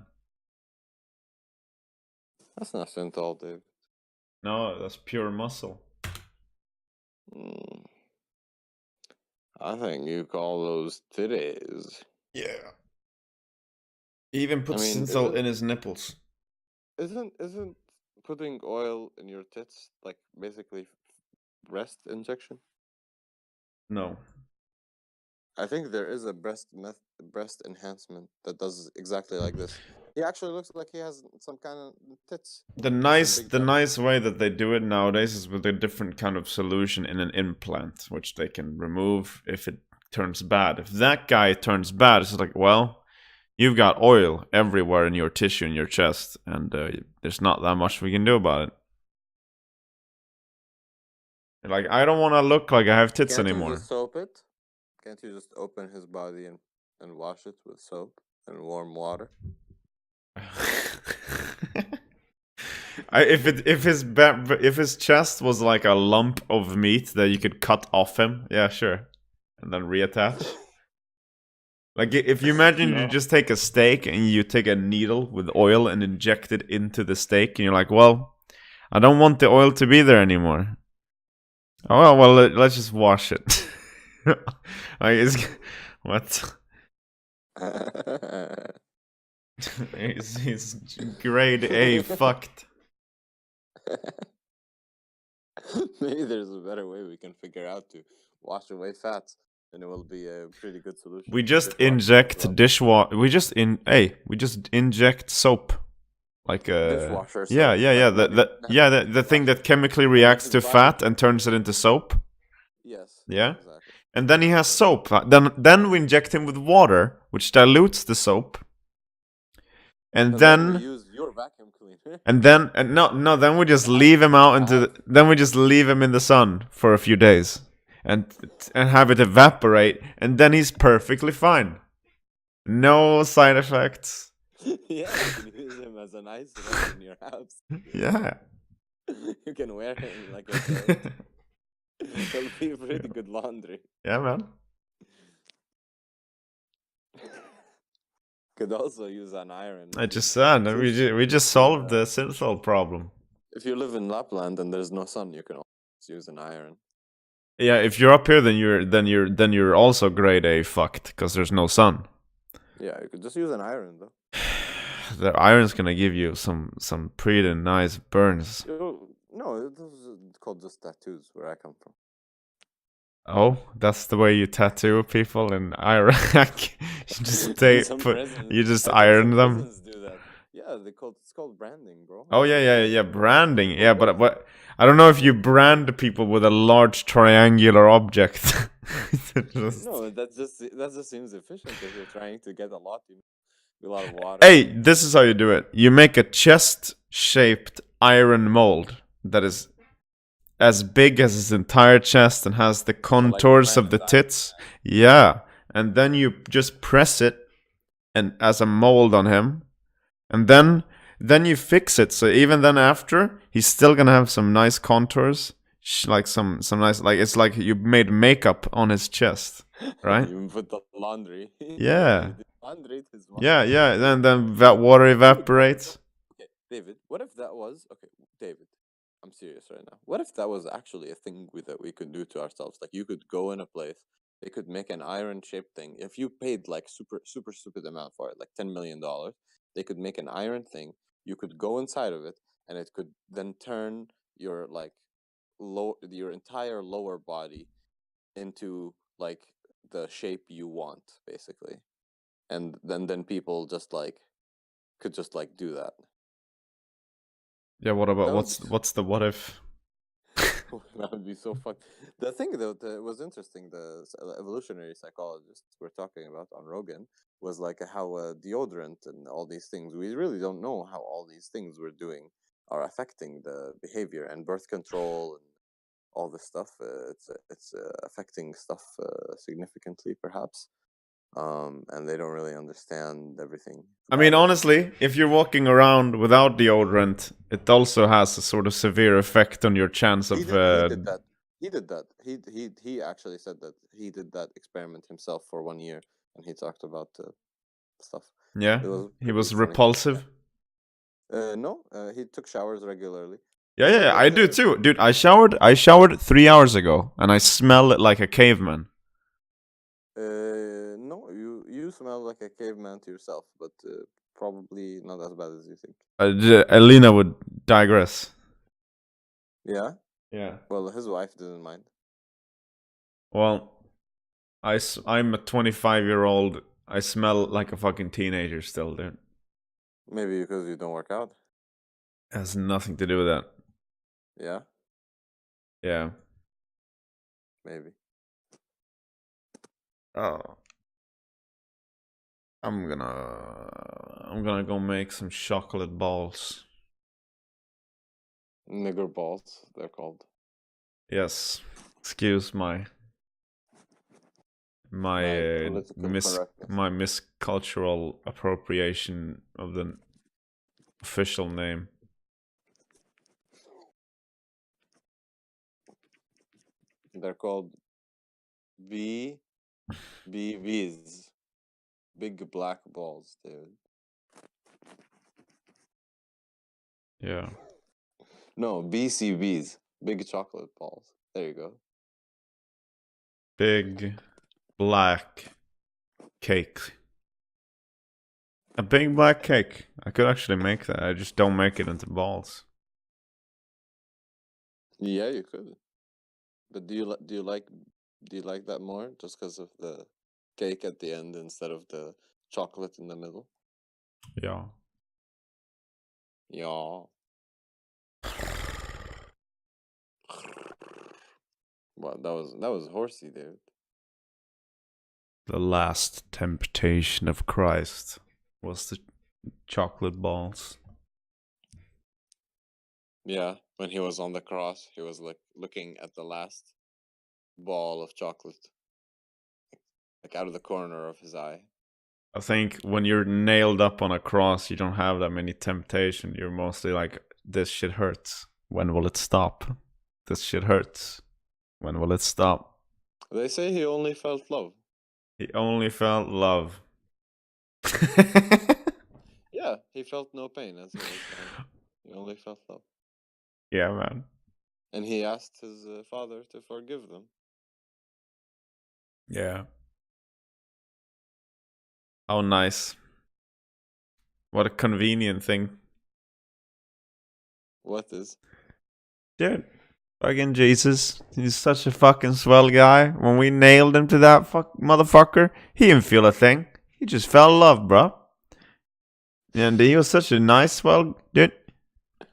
that's not synthol, dude.
No, that's pure muscle.
Mm, I think you call those titties.
Yeah. He even
I
puts
mean,
synthol in his nipples.
isn't putting oil in your tits like basically breast injection?
No.
I think there is a breast enhancement that does exactly like this. He actually looks like he has some kind of tits. Some big
The
tits.
nice way that they do it nowadays is with a different kind of solution in an implant, which they can remove if it turns bad. If that guy turns bad, it's like, well, you've got oil everywhere in your tissue in your chest, and there's not that much we can do about it. Like, I don't want to look like I have tits
Can't you
anymore.
just soap it? Can't you just open his body and wash it with soap and warm water?
If his chest was like a lump of meat that you could cut off him, yeah, sure, and then reattach. Like if you imagine you just take a steak and you take a needle with oil and inject it into the steak, and you're like, well, I don't want the oil to be there anymore. Oh well, let's just wash it. Like, what? He's grade A fucked.
Maybe there's a better way we can figure out to wash away fats, and it will be a pretty good solution.
We just inject dishwater. We just inject soap, like
dishwasher.
yeah,
Soap,
yeah,
like
the thing that chemically reacts to fat and turns it into soap.
Yes.
Yeah.
Exactly.
And then he has soap. Then we inject him with water, which dilutes the soap. And then
we use your vacuum cleaner.
then we just leave him out then we just leave him in the sun for a few days and have it evaporate, and then he's perfectly fine. No side effects.
Yeah, you can use him as a nice rug in your house.
Yeah.
You can wear him like a coat. It'll be pretty good laundry.
Yeah, man.
Could also use an iron.
I just said we just solved the synthol problem.
If you live in Lapland and there's no sun, you can always use an iron.
Yeah, if you're up here, then you're also grade A fucked because there's no sun.
Yeah, you could just use an iron though.
The iron's gonna give you some pretty nice burns.
No, those are called just tattoos where I come from.
Oh, that's the way you tattoo people in Iraq. You just iron them.
Do that. Yeah, it's called branding, bro.
Oh yeah, branding. Yeah, but I don't know if you brand people with a large triangular object.
No, that just seems efficient if you're trying to get a lot of water.
Hey, this is how you do it. You make a chest-shaped iron mold that is as big as his entire chest and has the contours of the tits. Yeah, and then you just press it and as a mold on him, and then you fix it. So even then after, he's still gonna have some nice contours. like some nice, like it's like you made makeup on his chest, right?
You put the laundry.
Yeah.
You did laundry to his
Yeah,
muscles.
yeah. Then that water
Dude,
evaporates.
okay, David, what if that was okay, David? I'm serious right now. What if that was actually a thing that we could do to ourselves? Like you could go in a place, they could make an iron shaped thing. If you paid like super stupid amount for it, like $10 million, they could make an iron thing. You could go inside of it, and it could then turn your like your entire lower body into like the shape you want, basically. And then people just like could just like do that.
Yeah. What about
That would be
what's the what if?
that would be so fun. The thing though that was interesting, evolutionary psychologists were talking about on Rogan was like how deodorant and all these things. We really don't know how all these things we're doing are affecting the behavior, and birth control and all this stuff. It's affecting stuff significantly, perhaps. And they don't really understand everything
I mean,
about it.
honestly, if you're walking around without deodorant, it also has a sort of severe effect on your chance
He
of.
did. He did that. He did that. He actually said that he did that experiment himself for 1 year, and he talked about stuff.
Yeah,
It was
he
pretty
was
funny.
repulsive.
No, he took showers regularly.
Yeah,
He said
yeah,
that,
I do too, dude. I showered 3 hours ago, and I smell like a caveman.
No, you smell like a caveman to yourself, but probably not as bad as you think.
Alina would digress.
Yeah.
Yeah.
Well, his wife didn't mind.
Well, I'm a 25-year-old. I smell like a fucking teenager still, dude.
Maybe because you don't work out.
It has nothing to do with that.
Yeah.
Yeah.
Maybe.
Oh. I'm gonna go make some chocolate balls.
Nigger balls, they're called.
Yes. Excuse my
Political correctness.
my miscultural appropriation of the official name.
They're called BBVs. Big black balls, dude.
Yeah.
No, BCBs. Big chocolate balls. There you go.
Big black cake. A big black cake. I could actually make that. I just don't make it into balls.
Yeah, you could. But do you like that more just because of the cake at the end instead of the chocolate in the middle?
Yeah.
Yeah. Well, that was horsey, dude.
The last temptation of Christ was the chocolate balls.
Yeah, when he was on the cross, he was like looking at the last ball of chocolate, like out of the corner of his eye.
I think when you're nailed up on a cross, you don't have that many temptation. You're mostly like, this shit hurts. When will it stop? This shit hurts. When will it stop?
They say he only felt love.
He only felt love.
Yeah, he felt no pain as he was dying. He only felt love.
Yeah, man.
And he asked his father to forgive them.
Yeah. Oh, nice. What a convenient thing.
What is?
Dude, fucking Jesus. He's such a fucking swell guy. When we nailed him to that motherfucker, he didn't feel a thing. He just fell in love, bro. And he was such a nice, swell dude.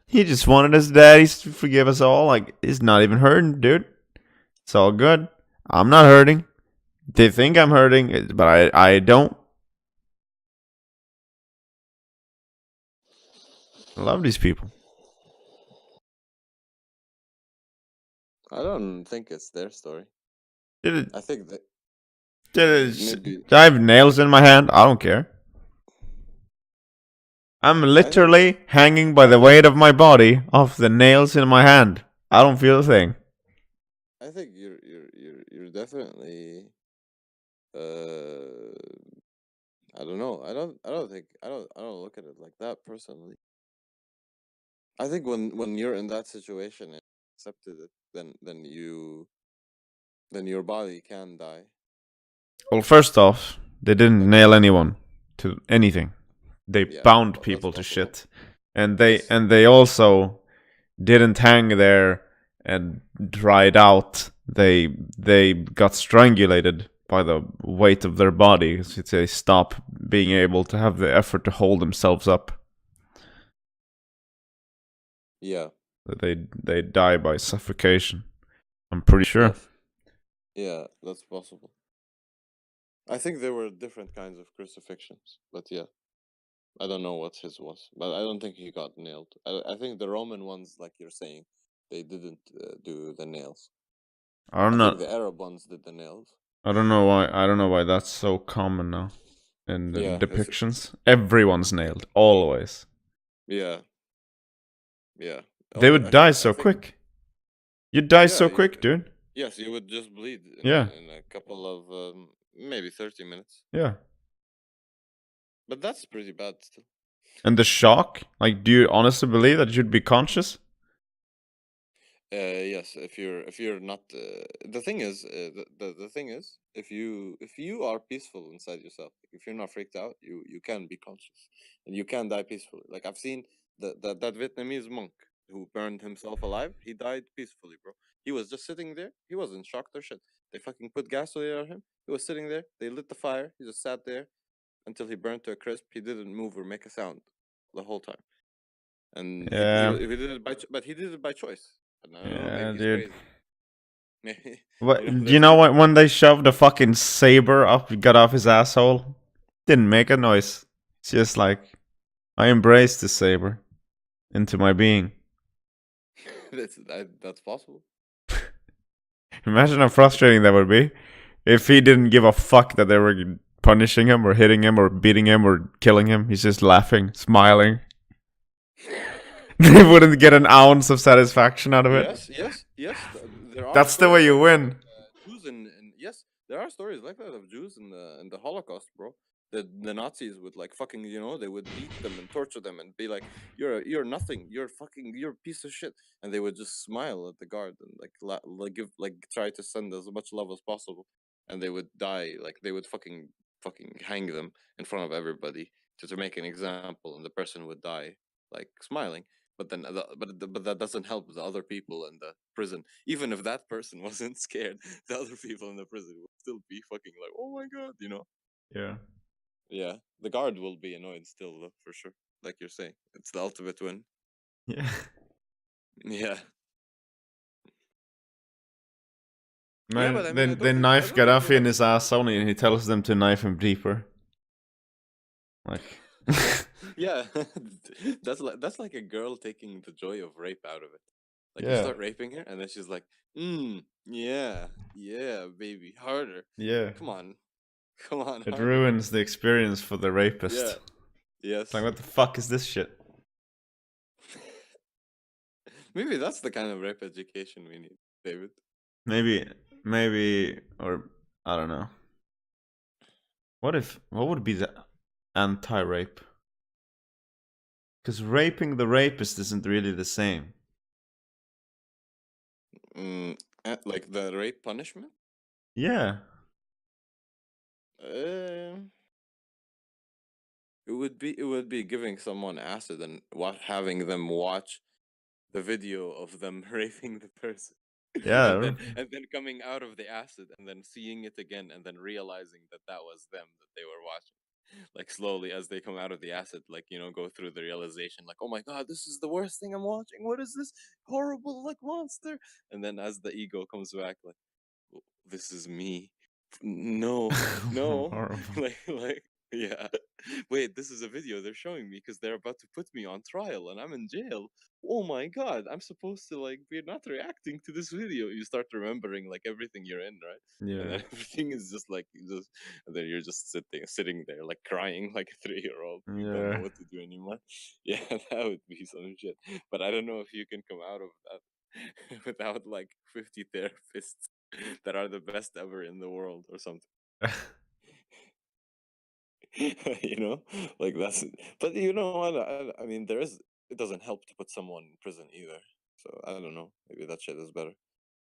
He just wanted his daddies to forgive us all. Like, he's not even hurting, dude. It's all good. I'm not hurting. They think I'm hurting, but I don't. I love these people.
I don't think it's their story.
Did
I think that
it, I have nails in my hand. I don't care. I'm literally hanging by the weight of my body off the nails in my hand. I don't feel a thing.
I think you're definitely uh I don't know. I don't look at it like that personally. I think when you're in that situation and accepted it, then your body can die.
Well, first off, they didn't
Like
nail anyone to anything. They
yeah,
bound
that's
people to
possible.
shit, and they
Yes.
and they also didn't hang there and dried out. They got strangulated by the weight of their body. So they stop being able to have the effort to hold themselves up.
Yeah.
They die by suffocation. I'm pretty sure.
Yes. Yeah, that's possible. I think there were different kinds of crucifixions, but yeah, I don't know what his was, but I don't think he got nailed. I think the Roman ones, like you're saying, they didn't do the nails.
I'm
I think
not.
the Arab ones did the nails.
I don't know why. I don't know why that's so common now in the
Yeah, it's
depictions. Everyone's nailed always.
yeah, yeah.
They would die
I
so
think
quick. You die
yeah,
so quick, dude.
yes, you would just bleed
Yeah,
in a couple of maybe 30 minutes,
yeah.
but that's pretty bad still.
And the shock. Like, do you honestly believe that you'd be conscious?
Yes, if you're not the thing is the thing is if you are peaceful inside yourself, like if you're not freaked out, you can be conscious and you can die peacefully. Like I've seen that Vietnamese monk who burned himself alive. He died peacefully, bro. He was just sitting there. He wasn't shocked or shit. They fucking put gasoline on him. He was sitting there. They lit the fire. He just sat there until he burned to a crisp. He didn't move or make a sound the whole time, and
Yeah,
he did it but he did it by choice. And I don't know,
yeah,
maybe he's
dude.
crazy. Maybe
What? Do you
there's
know
people.
when they shoved the fucking saber up, got off his asshole? Didn't make a noise. It's just like I embraced the saber into my being.
That's possible.
Imagine how frustrating that would be if he didn't give a fuck that they were punishing him or hitting him or beating him or killing him. He's just laughing, smiling. They wouldn't get an ounce of satisfaction out of it.
Yes. There are
That's the way
stories
you
like that
win.
of Jews and yes, there are stories like that of Jews in the Holocaust, bro. The Nazis would like fucking they would beat them and torture them and be like you're nothing, you're a piece of shit, and they would just smile at the guard and like give like try to send as much love as possible, and they would die like they would fucking hang them in front of everybody to make an example, and the person would die like smiling, but then but that doesn't help the other people in the prison. Even if that person wasn't scared, the other people in the prison would still be fucking like, oh my god.
Yeah.
Yeah, the guard will be annoyed still, though, for sure. Like you're saying, it's the ultimate win.
Yeah.
Yeah, yeah, but I
Man,
mean,
they
I
knife
don't think you
Gaddafi in
have.
his ass only and he tells them to knife him deeper. Like,
Yeah, that's like a girl taking the joy of rape out of it. Like you
yeah,
start raping her, and then she's like, yeah, yeah, baby, harder.
yeah.
Come on, come on,
It
harder.
ruins the experience for the
Yeah.
rapist. It's like,
Yes.
what the fuck is this shit?
Maybe that's the kind of rape education we need, David.
Maybe, or I don't know. What would be the anti-rape? Because raping the rapist isn't really the same.
Like the rape punishment.
Yeah,
Uh, it would be giving someone acid and having them watch the video of them raping the person, and
yeah,
then coming out of the acid and then seeing it again and then realizing that was them that they were watching. Like slowly as they come out of the acid, like go through the realization, like, oh my god, this is the worst thing I'm watching. What is this horrible like monster? And then as the ego comes back, like, this is me. No, no,
horrible.
like, yeah. Wait, this is a video they're showing me because they're about to put me on trial and I'm in jail. Oh my god, I'm supposed to like be not reacting to this video. You start remembering like everything you're in, right? And
Yeah,
then everything is just like and then you're just sitting there like crying like a 3-year-old. You don't know
yeah.
what to do anymore. Yeah, that would be some shit. But I don't know if you can come out of that. without like 50 therapists that are the best ever in the world or something. You know, like that's. But you know what? I mean, it doesn't help to put someone in prison either. So I don't know. Maybe that shit is better.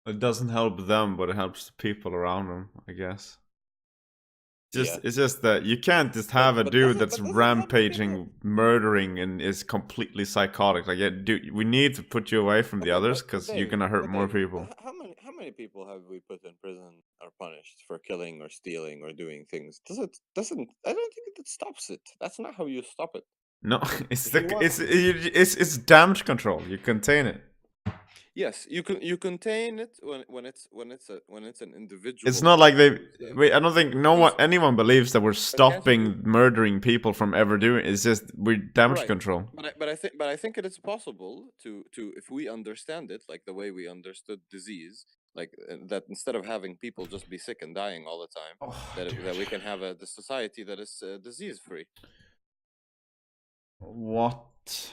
It doesn't help them, but it helps the people around them, I guess.
Yeah.
It's just that you can't just have a dude that's
Does it help the people?
rampaging, murdering, and is completely psychotic. Like, yeah, dude, we need to put you away from the
Okay,
others
but
because you're
Dave,
gonna hurt
but
more
Dave,
people.
how many people have we put in prison or punished for killing or stealing or doing things? Doesn't I don't think it stops it. That's not how you stop it.
No,
If you want,
it's damage control. You contain it.
yes, you contain it when it's an individual.
It's not like they.
who's,
Wait, I don't think anyone believes that we're
but can't you do?
stopping murdering people from ever doing. It's just we're damage
Right.
control.
But I think it is possible to if we understand it like the way we understood disease, like that instead of having people just be sick and dying all the time,
Oh,
that we can have the society that is disease free.
What?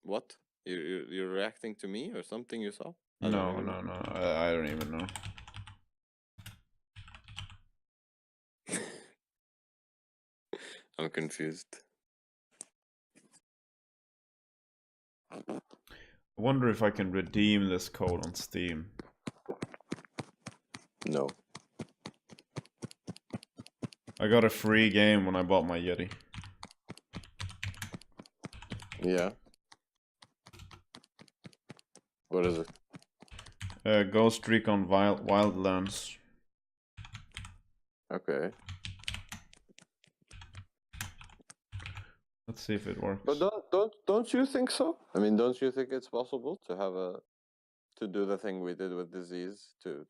What? You're reacting to me or something you saw? I don't
No,
even
no,
know.
no. I don't even know.
I'm confused.
I wonder if I can redeem this code on Steam.
No.
I got a free game when I bought my Yeti.
Yeah. What is it?
Ghost Recon Wildlands.
Okay.
Let's see if it works.
But don't you think so? I mean, don't you think it's possible to have to do the thing we did with disease to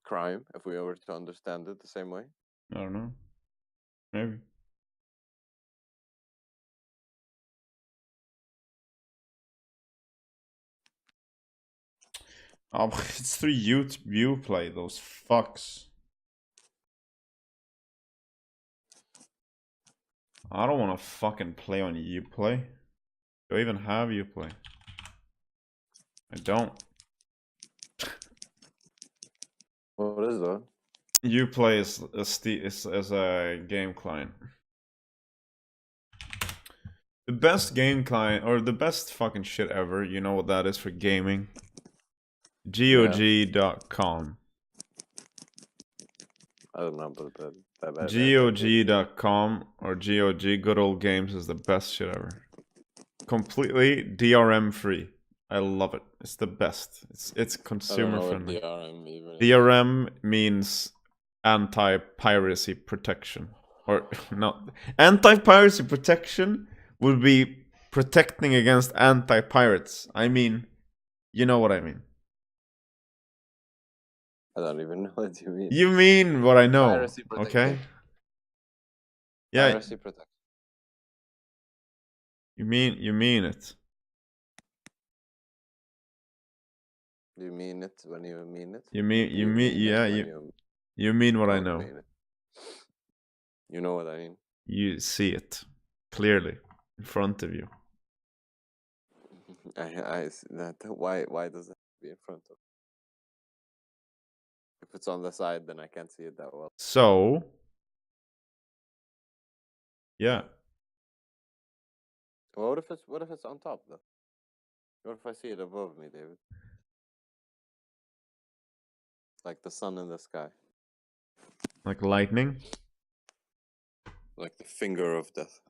crime if we were to understand it the same way?
I don't know. Maybe. Oh, it's through Uplay, those fucks. I don't want to fucking play on Uplay. Do I even have Uplay? I don't.
What is that?
Uplay is a game client. The best game client, or the best fucking shit ever, you know what that is for gaming? GOG.com.
I don't know about that.
GOG.com or GOG, Good Old Games, is the best shit ever. Completely DRM free. I love it. It's the best. It's consumer friendly. DRM means anti-piracy protection. Or not. Anti-piracy protection would be protecting against anti-pirates. I mean, you know what I mean.
I don't even know what you mean.
You mean what I know,
Piracy protection.
okay? Yeah.
Piracy protection.
You mean it.
You mean it when you mean it?
You mean what I know.
Mean it. You know what I mean.
You see it clearly in front of you.
I see that. Why does it have to be in front of? If it's on the side, then I can't see it that well.
So, yeah.
Well, what if it's on top though? What if I see it above me, David? Like the sun in the sky.
Like lightning.
Like the finger of death.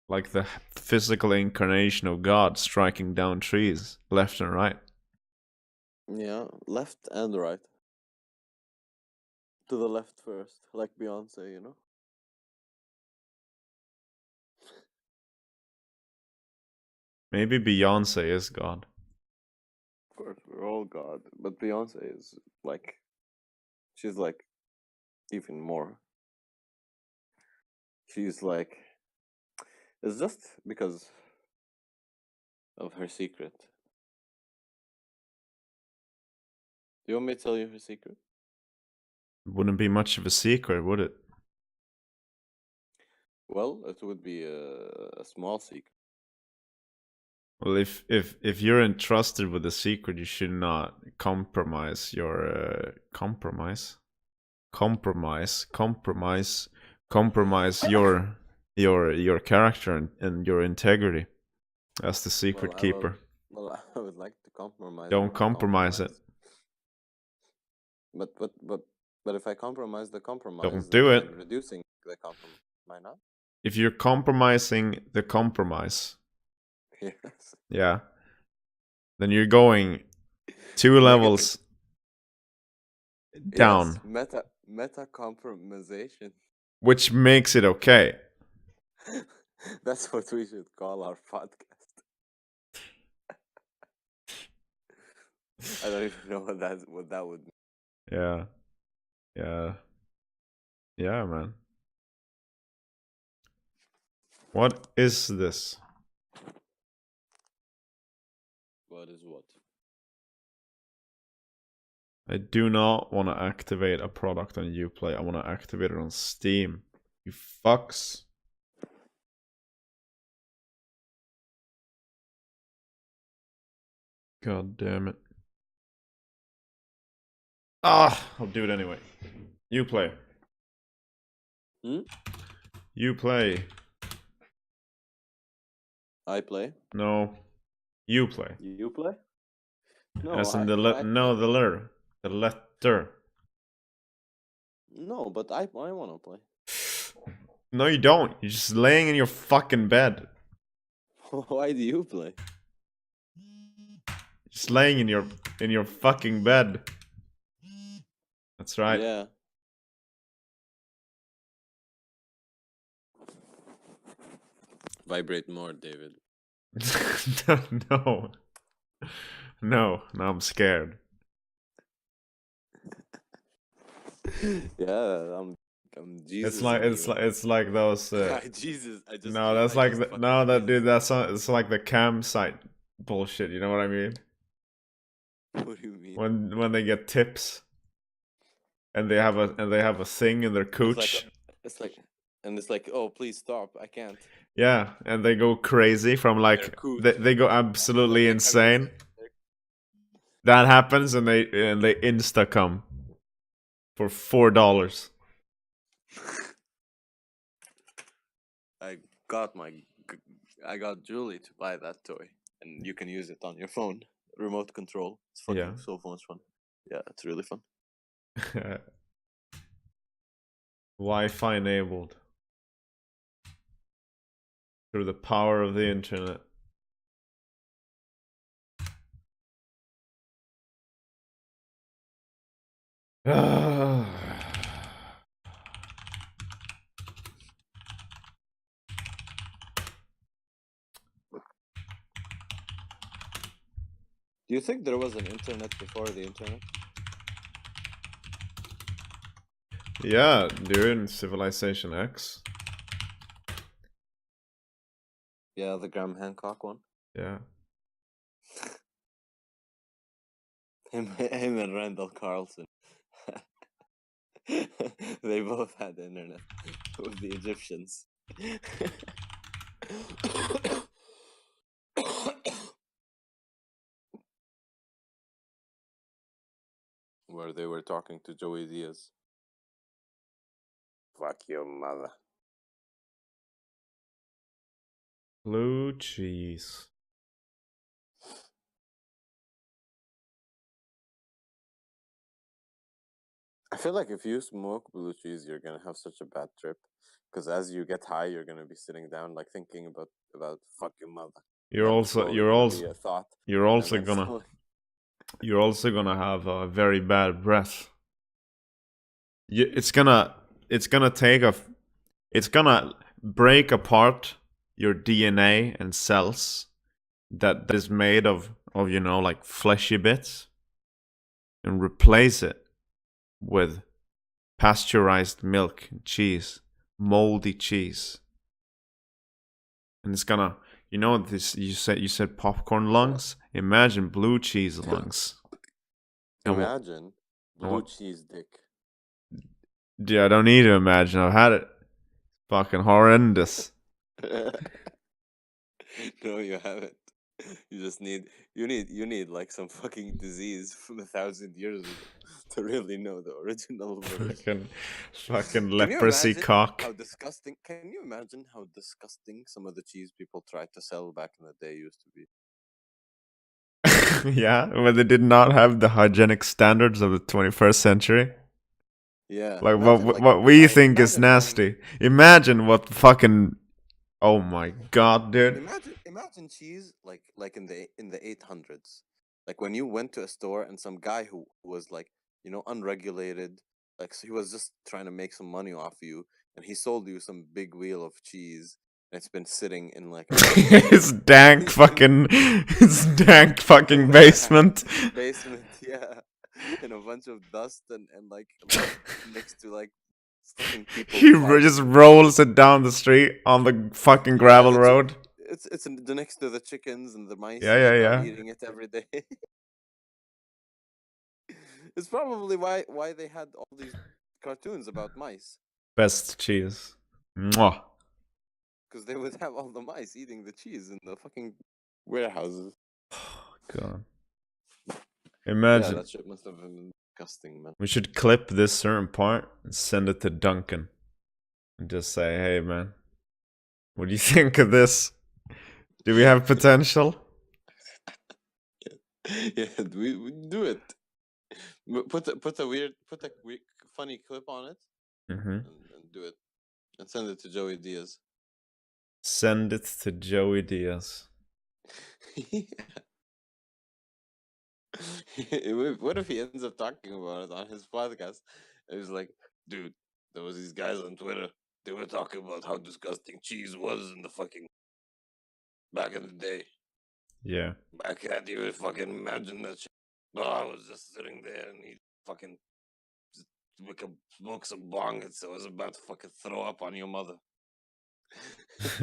Like the physical incarnation of God striking down trees left and right.
Yeah, left and right. To the left first, like Beyonce, you know?
Maybe Beyonce is God.
Of course, we're all God. But Beyonce is like, she's like even more. She's like, it's just because of her secret. Do you want me to tell you her secret?
It wouldn't be much of a secret, would it?
Well, it would be a small secret.
Well, if you're entrusted with a secret, you should not compromise your compromise your character and your integrity as the secret keeper.
I would like to compromise.
Don't compromise it.
But if I compromise the compromise,
Don't do
then
it.
I'm reducing the compromise. Am I not?
If you're compromising the compromise,
Yes.
yeah, then you're going 2 levels down,
Yes, meta compromisation.
which makes it okay.
That's what we should call our podcast. I don't even know what that would mean.
Yeah, man. What is this?
What is what?
I do not want to activate a product on Uplay. I want to activate it on Steam. You fucks. God damn it. I'll do it anyway. Uplay. Uplay.
I play.
No. Uplay.
You play? No.
As in the letter. The letter.
No, but I want to play.
No, you don't. You're just laying in your fucking bed.
Why do you play?
Just laying in your fucking bed. That's right.
Yeah. Vibrate more, David.
No. No, I'm scared.
Yeah, I'm Jesus.
It's like those.
Jesus, I just.
No, that's like dude. It's like the campsite bullshit. You know what I mean?
What do you mean?
When they get tips, and they have a thing in their cooch.
It's like, oh, please stop! I can't.
Yeah, and they go crazy from like they go absolutely insane. That happens, and they insta come for $4.
I got Julie to buy that toy, and you can use it on your phone, remote control. It's fucking so much fun. Yeah, it's really fun.
Wi-Fi enabled through the power of the internet.
Do you think there was an internet before the internet?
Yeah, dude, Civilization X.
Yeah, the Graham Hancock one.
Yeah.
Him and Randall Carlson. They both had internet with the Egyptians. Where they were talking to Joey Diaz. Fuck your mother.
Blue cheese.
I feel like if you smoke blue cheese, you're gonna have such a bad trip. Because as you get high, you're gonna be sitting down, like thinking about fuck your mother.
You're also gonna have a very bad breath. It's gonna break apart your DNA and cells that is made of like fleshy bits, and replace it with pasteurized milk and cheese, moldy cheese. And it's gonna, this, you said popcorn lungs. Imagine blue cheese lungs.
Imagine blue cheese dick.
Yeah, I don't need to imagine. I've had it. Fucking horrendous.
No, you haven't. You just need you need like some fucking disease from 1,000 years ago to really know the original version.
Fucking
Can you
leprosy
imagine
cock.
how disgusting? Can you imagine how disgusting some of the cheese people tried to sell back in the day used to be?
Yeah, when they did not have the hygienic standards of the 21st century.
Yeah,
Like
imagine like
what we think is
imagine buying.
nasty. Imagine what fucking. Oh my god, dude.
Imagine cheese like in the 800s, like when you went to a store and some guy who was like, you know, unregulated, like, so he was just trying to make some money off you, and he sold you some big wheel of cheese, and it's been sitting in like a fucking
His dank fucking. His dank fucking basement.
basement, yeah, in a bunch of dust and like next to like fucking people
Just
farting.
rolls it down the street on the fucking
Yeah,
gravel road.
it's next to the chickens and the mice
Yeah, yeah,
that are
yeah.
eating it every day. It's probably why they had all these cartoons about mice,
Best cheese. Mwah.
because they would have all the mice eating the cheese in the fucking warehouses.
God.
Yeah,
Imagine.
that shit must have been disgusting, man.
We should clip this certain part and send it to Duncan. And just say, hey man, what do you think of this? Do we have potential?
Yeah, we do it. Put a weird funny clip on it
Mm-hmm.
and do it and send it to Joey Diaz.
Send it to Joey Diaz.
What if he ends up talking about it on his podcast? And he's like, dude, there was these guys on Twitter. They were talking about how disgusting cheese was in the fucking back in the day.
Yeah.
I can't even fucking imagine that shit. Oh, I was just sitting there and he fucking smoke some bong and so I was about to fucking throw up on your mother.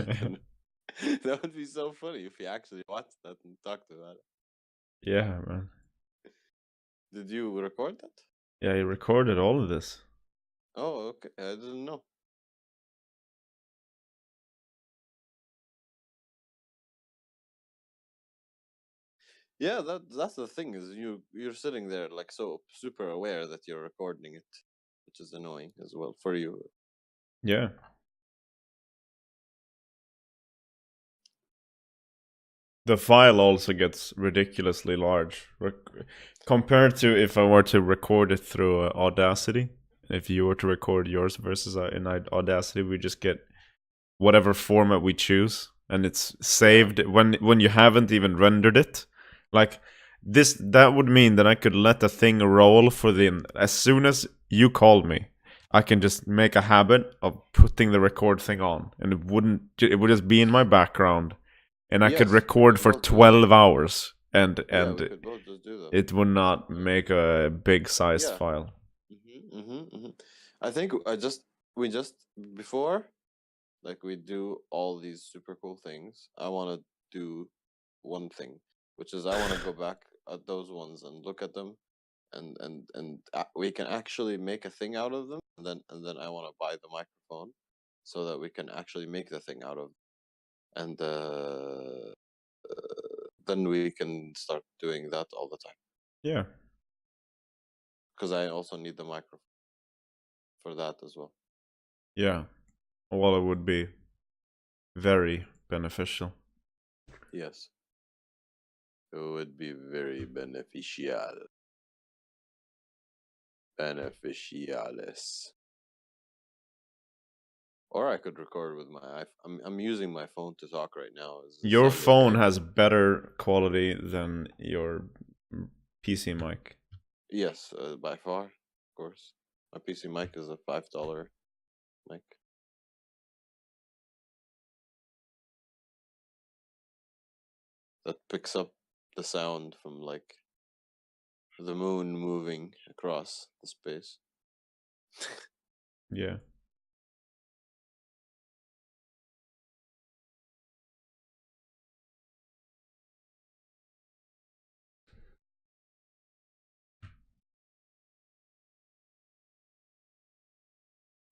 That would be so funny if he actually watched that and talked about it.
Yeah, man.
Did you record that?
Yeah, he recorded all of this.
Oh, okay. I didn't know. Yeah, that's the thing is you're sitting there like so super aware that you're recording it, which is annoying as well for you.
Yeah. The file also gets ridiculously large compared to if I were to record it through Audacity. If you were to record yours versus in Audacity, we just get whatever format we choose, and it's saved when you haven't even rendered it. Like this, that would mean that I could let the thing roll for the as soon as you called me. I can just make a habit of putting the record thing on, and it would just be in my background, and I could
Yes, we
record
could
for
both do that.
12 hours, and
Yeah, we could both just do that.
it would not make a big sized
Yeah.
file.
I think we just before, like, we do all these super cool things. I want to do one thing, which is I want to go back at those ones and look at them, and we can actually make a thing out of them, and then I want to buy the microphone so that we can actually make the thing out of, and then we can start doing that all the time.
Yeah.
Because I also need the microphone for that as well.
Yeah. Well, it would be very beneficial.
Yes. It would be very beneficial. Beneficialis. Or I could record with my iPhone. I'm using my phone to talk right now.
Your phone has better quality than your PC mic.
Yes, by far, of course. My PC mic is a $5 mic. That picks up the sound from like the moon moving across the space.
Yeah.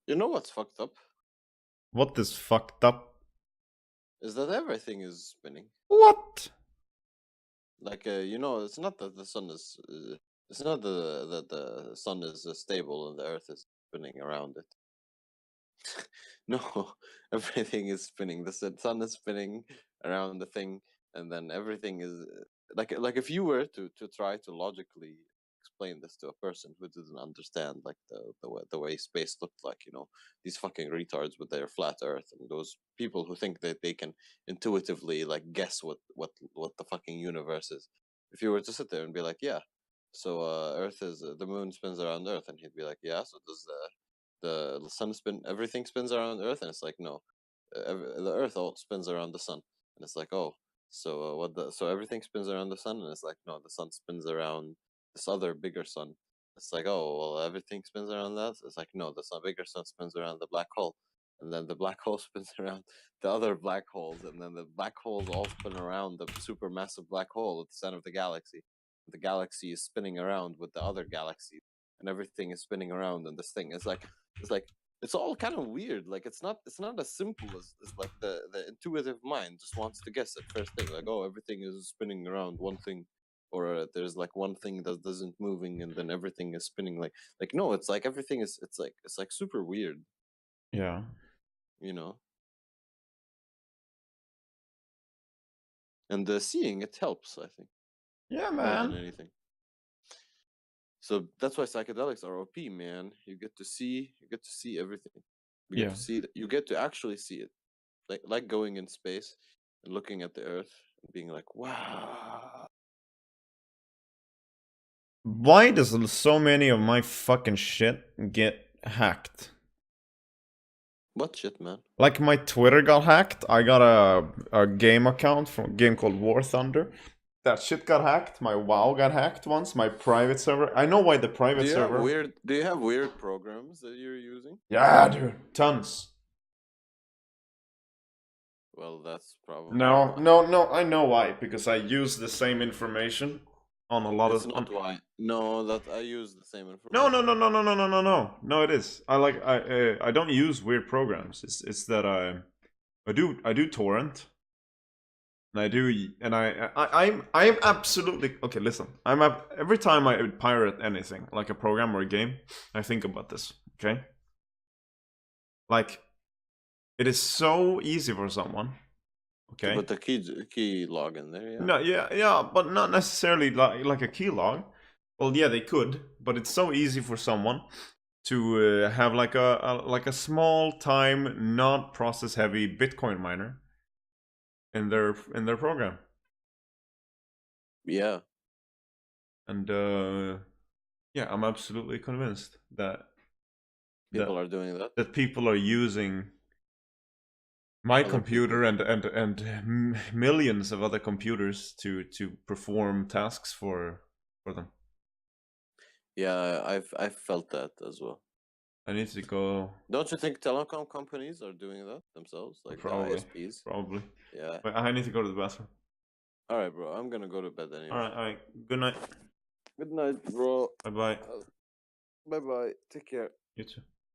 You know what's fucked up?
What is fucked up?
Is that everything is spinning.
What?
Like you know, it's not that the sun is. It's not that the sun is stable and the Earth is spinning around it. No, everything is spinning. The sun is spinning around the thing, and then everything is like if you were to try to logically explain this to a person who doesn't understand like the way space looked like, you know, these fucking retards with their flat Earth and those people who think that they can intuitively like guess what the fucking universe is. If you were to sit there and be like, yeah, so Earth is the moon spins around Earth, and he'd be like, yeah, so does the sun everything spins around Earth, and it's like no, the Earth all spins around the sun, and it's like oh, so so everything spins around the sun, and it's like no, the sun spins around this other bigger sun. It's like oh well, everything spins around that. It's like no, the bigger sun spins around the black hole, and then the black hole spins around the other black holes, and then the black holes all spin around the supermassive black hole at the center of the galaxy. The galaxy is spinning around with the other galaxies, and everything is spinning around, and this thing is like it's all kind of weird. Like it's not as simple as like the intuitive mind just wants to guess at first thing. Like oh, everything is spinning around one thing, or there's like one thing that doesn't moving, and then everything is spinning. Like no, it's like everything is it's like super weird.
Yeah.
You know. And seeing it helps, I think,
Yeah,
more than
man.
anything. So that's why psychedelics are OP, man. You get to see everything. You get
Yeah.
to see you get to actually see it. Like going in space and looking at the Earth and being like, wow.
Why does so many of my fucking shit get hacked?
What shit, man?
Like my Twitter got hacked. I got a game account from a game called War Thunder. That shit got hacked. My WoW got hacked once. My private server. I know why the private server.
Do you have weird programs that you're using?
Yeah, dude, tons.
Well, that's probably
No,
why.
no. I know why, because I use the same information on a lot
It's
of
not why. No, that I use the same
No, no,
information.
no, no, no, no, no, no, no. No, it is. I don't use weird programs. It's that I do torrent. And I do, and I'm absolutely okay. Listen, every time I pirate anything, like a program or a game, I think about this. Okay, like it is so easy for someone.
To
Okay,
put the key log in there, yeah.
no, yeah, but not necessarily like a keylog. Well, yeah, they could, but it's so easy for someone to have like a small time, not process heavy Bitcoin miner in their program.
Yeah.
And yeah, I'm absolutely convinced that
People are doing that.
that people are using my
Other
computer
people.
and millions of other computers to perform tasks for them.
Yeah, I've felt that as well.
I need to go.
Don't you think telecom companies are doing that themselves, like the ISPs?
Probably.
Yeah.
But I need to go to the bathroom.
All right, bro. I'm gonna go to bed anyway.
All right. Good night.
Good night, bro.
Bye bye.
Bye bye. Take care.
You too.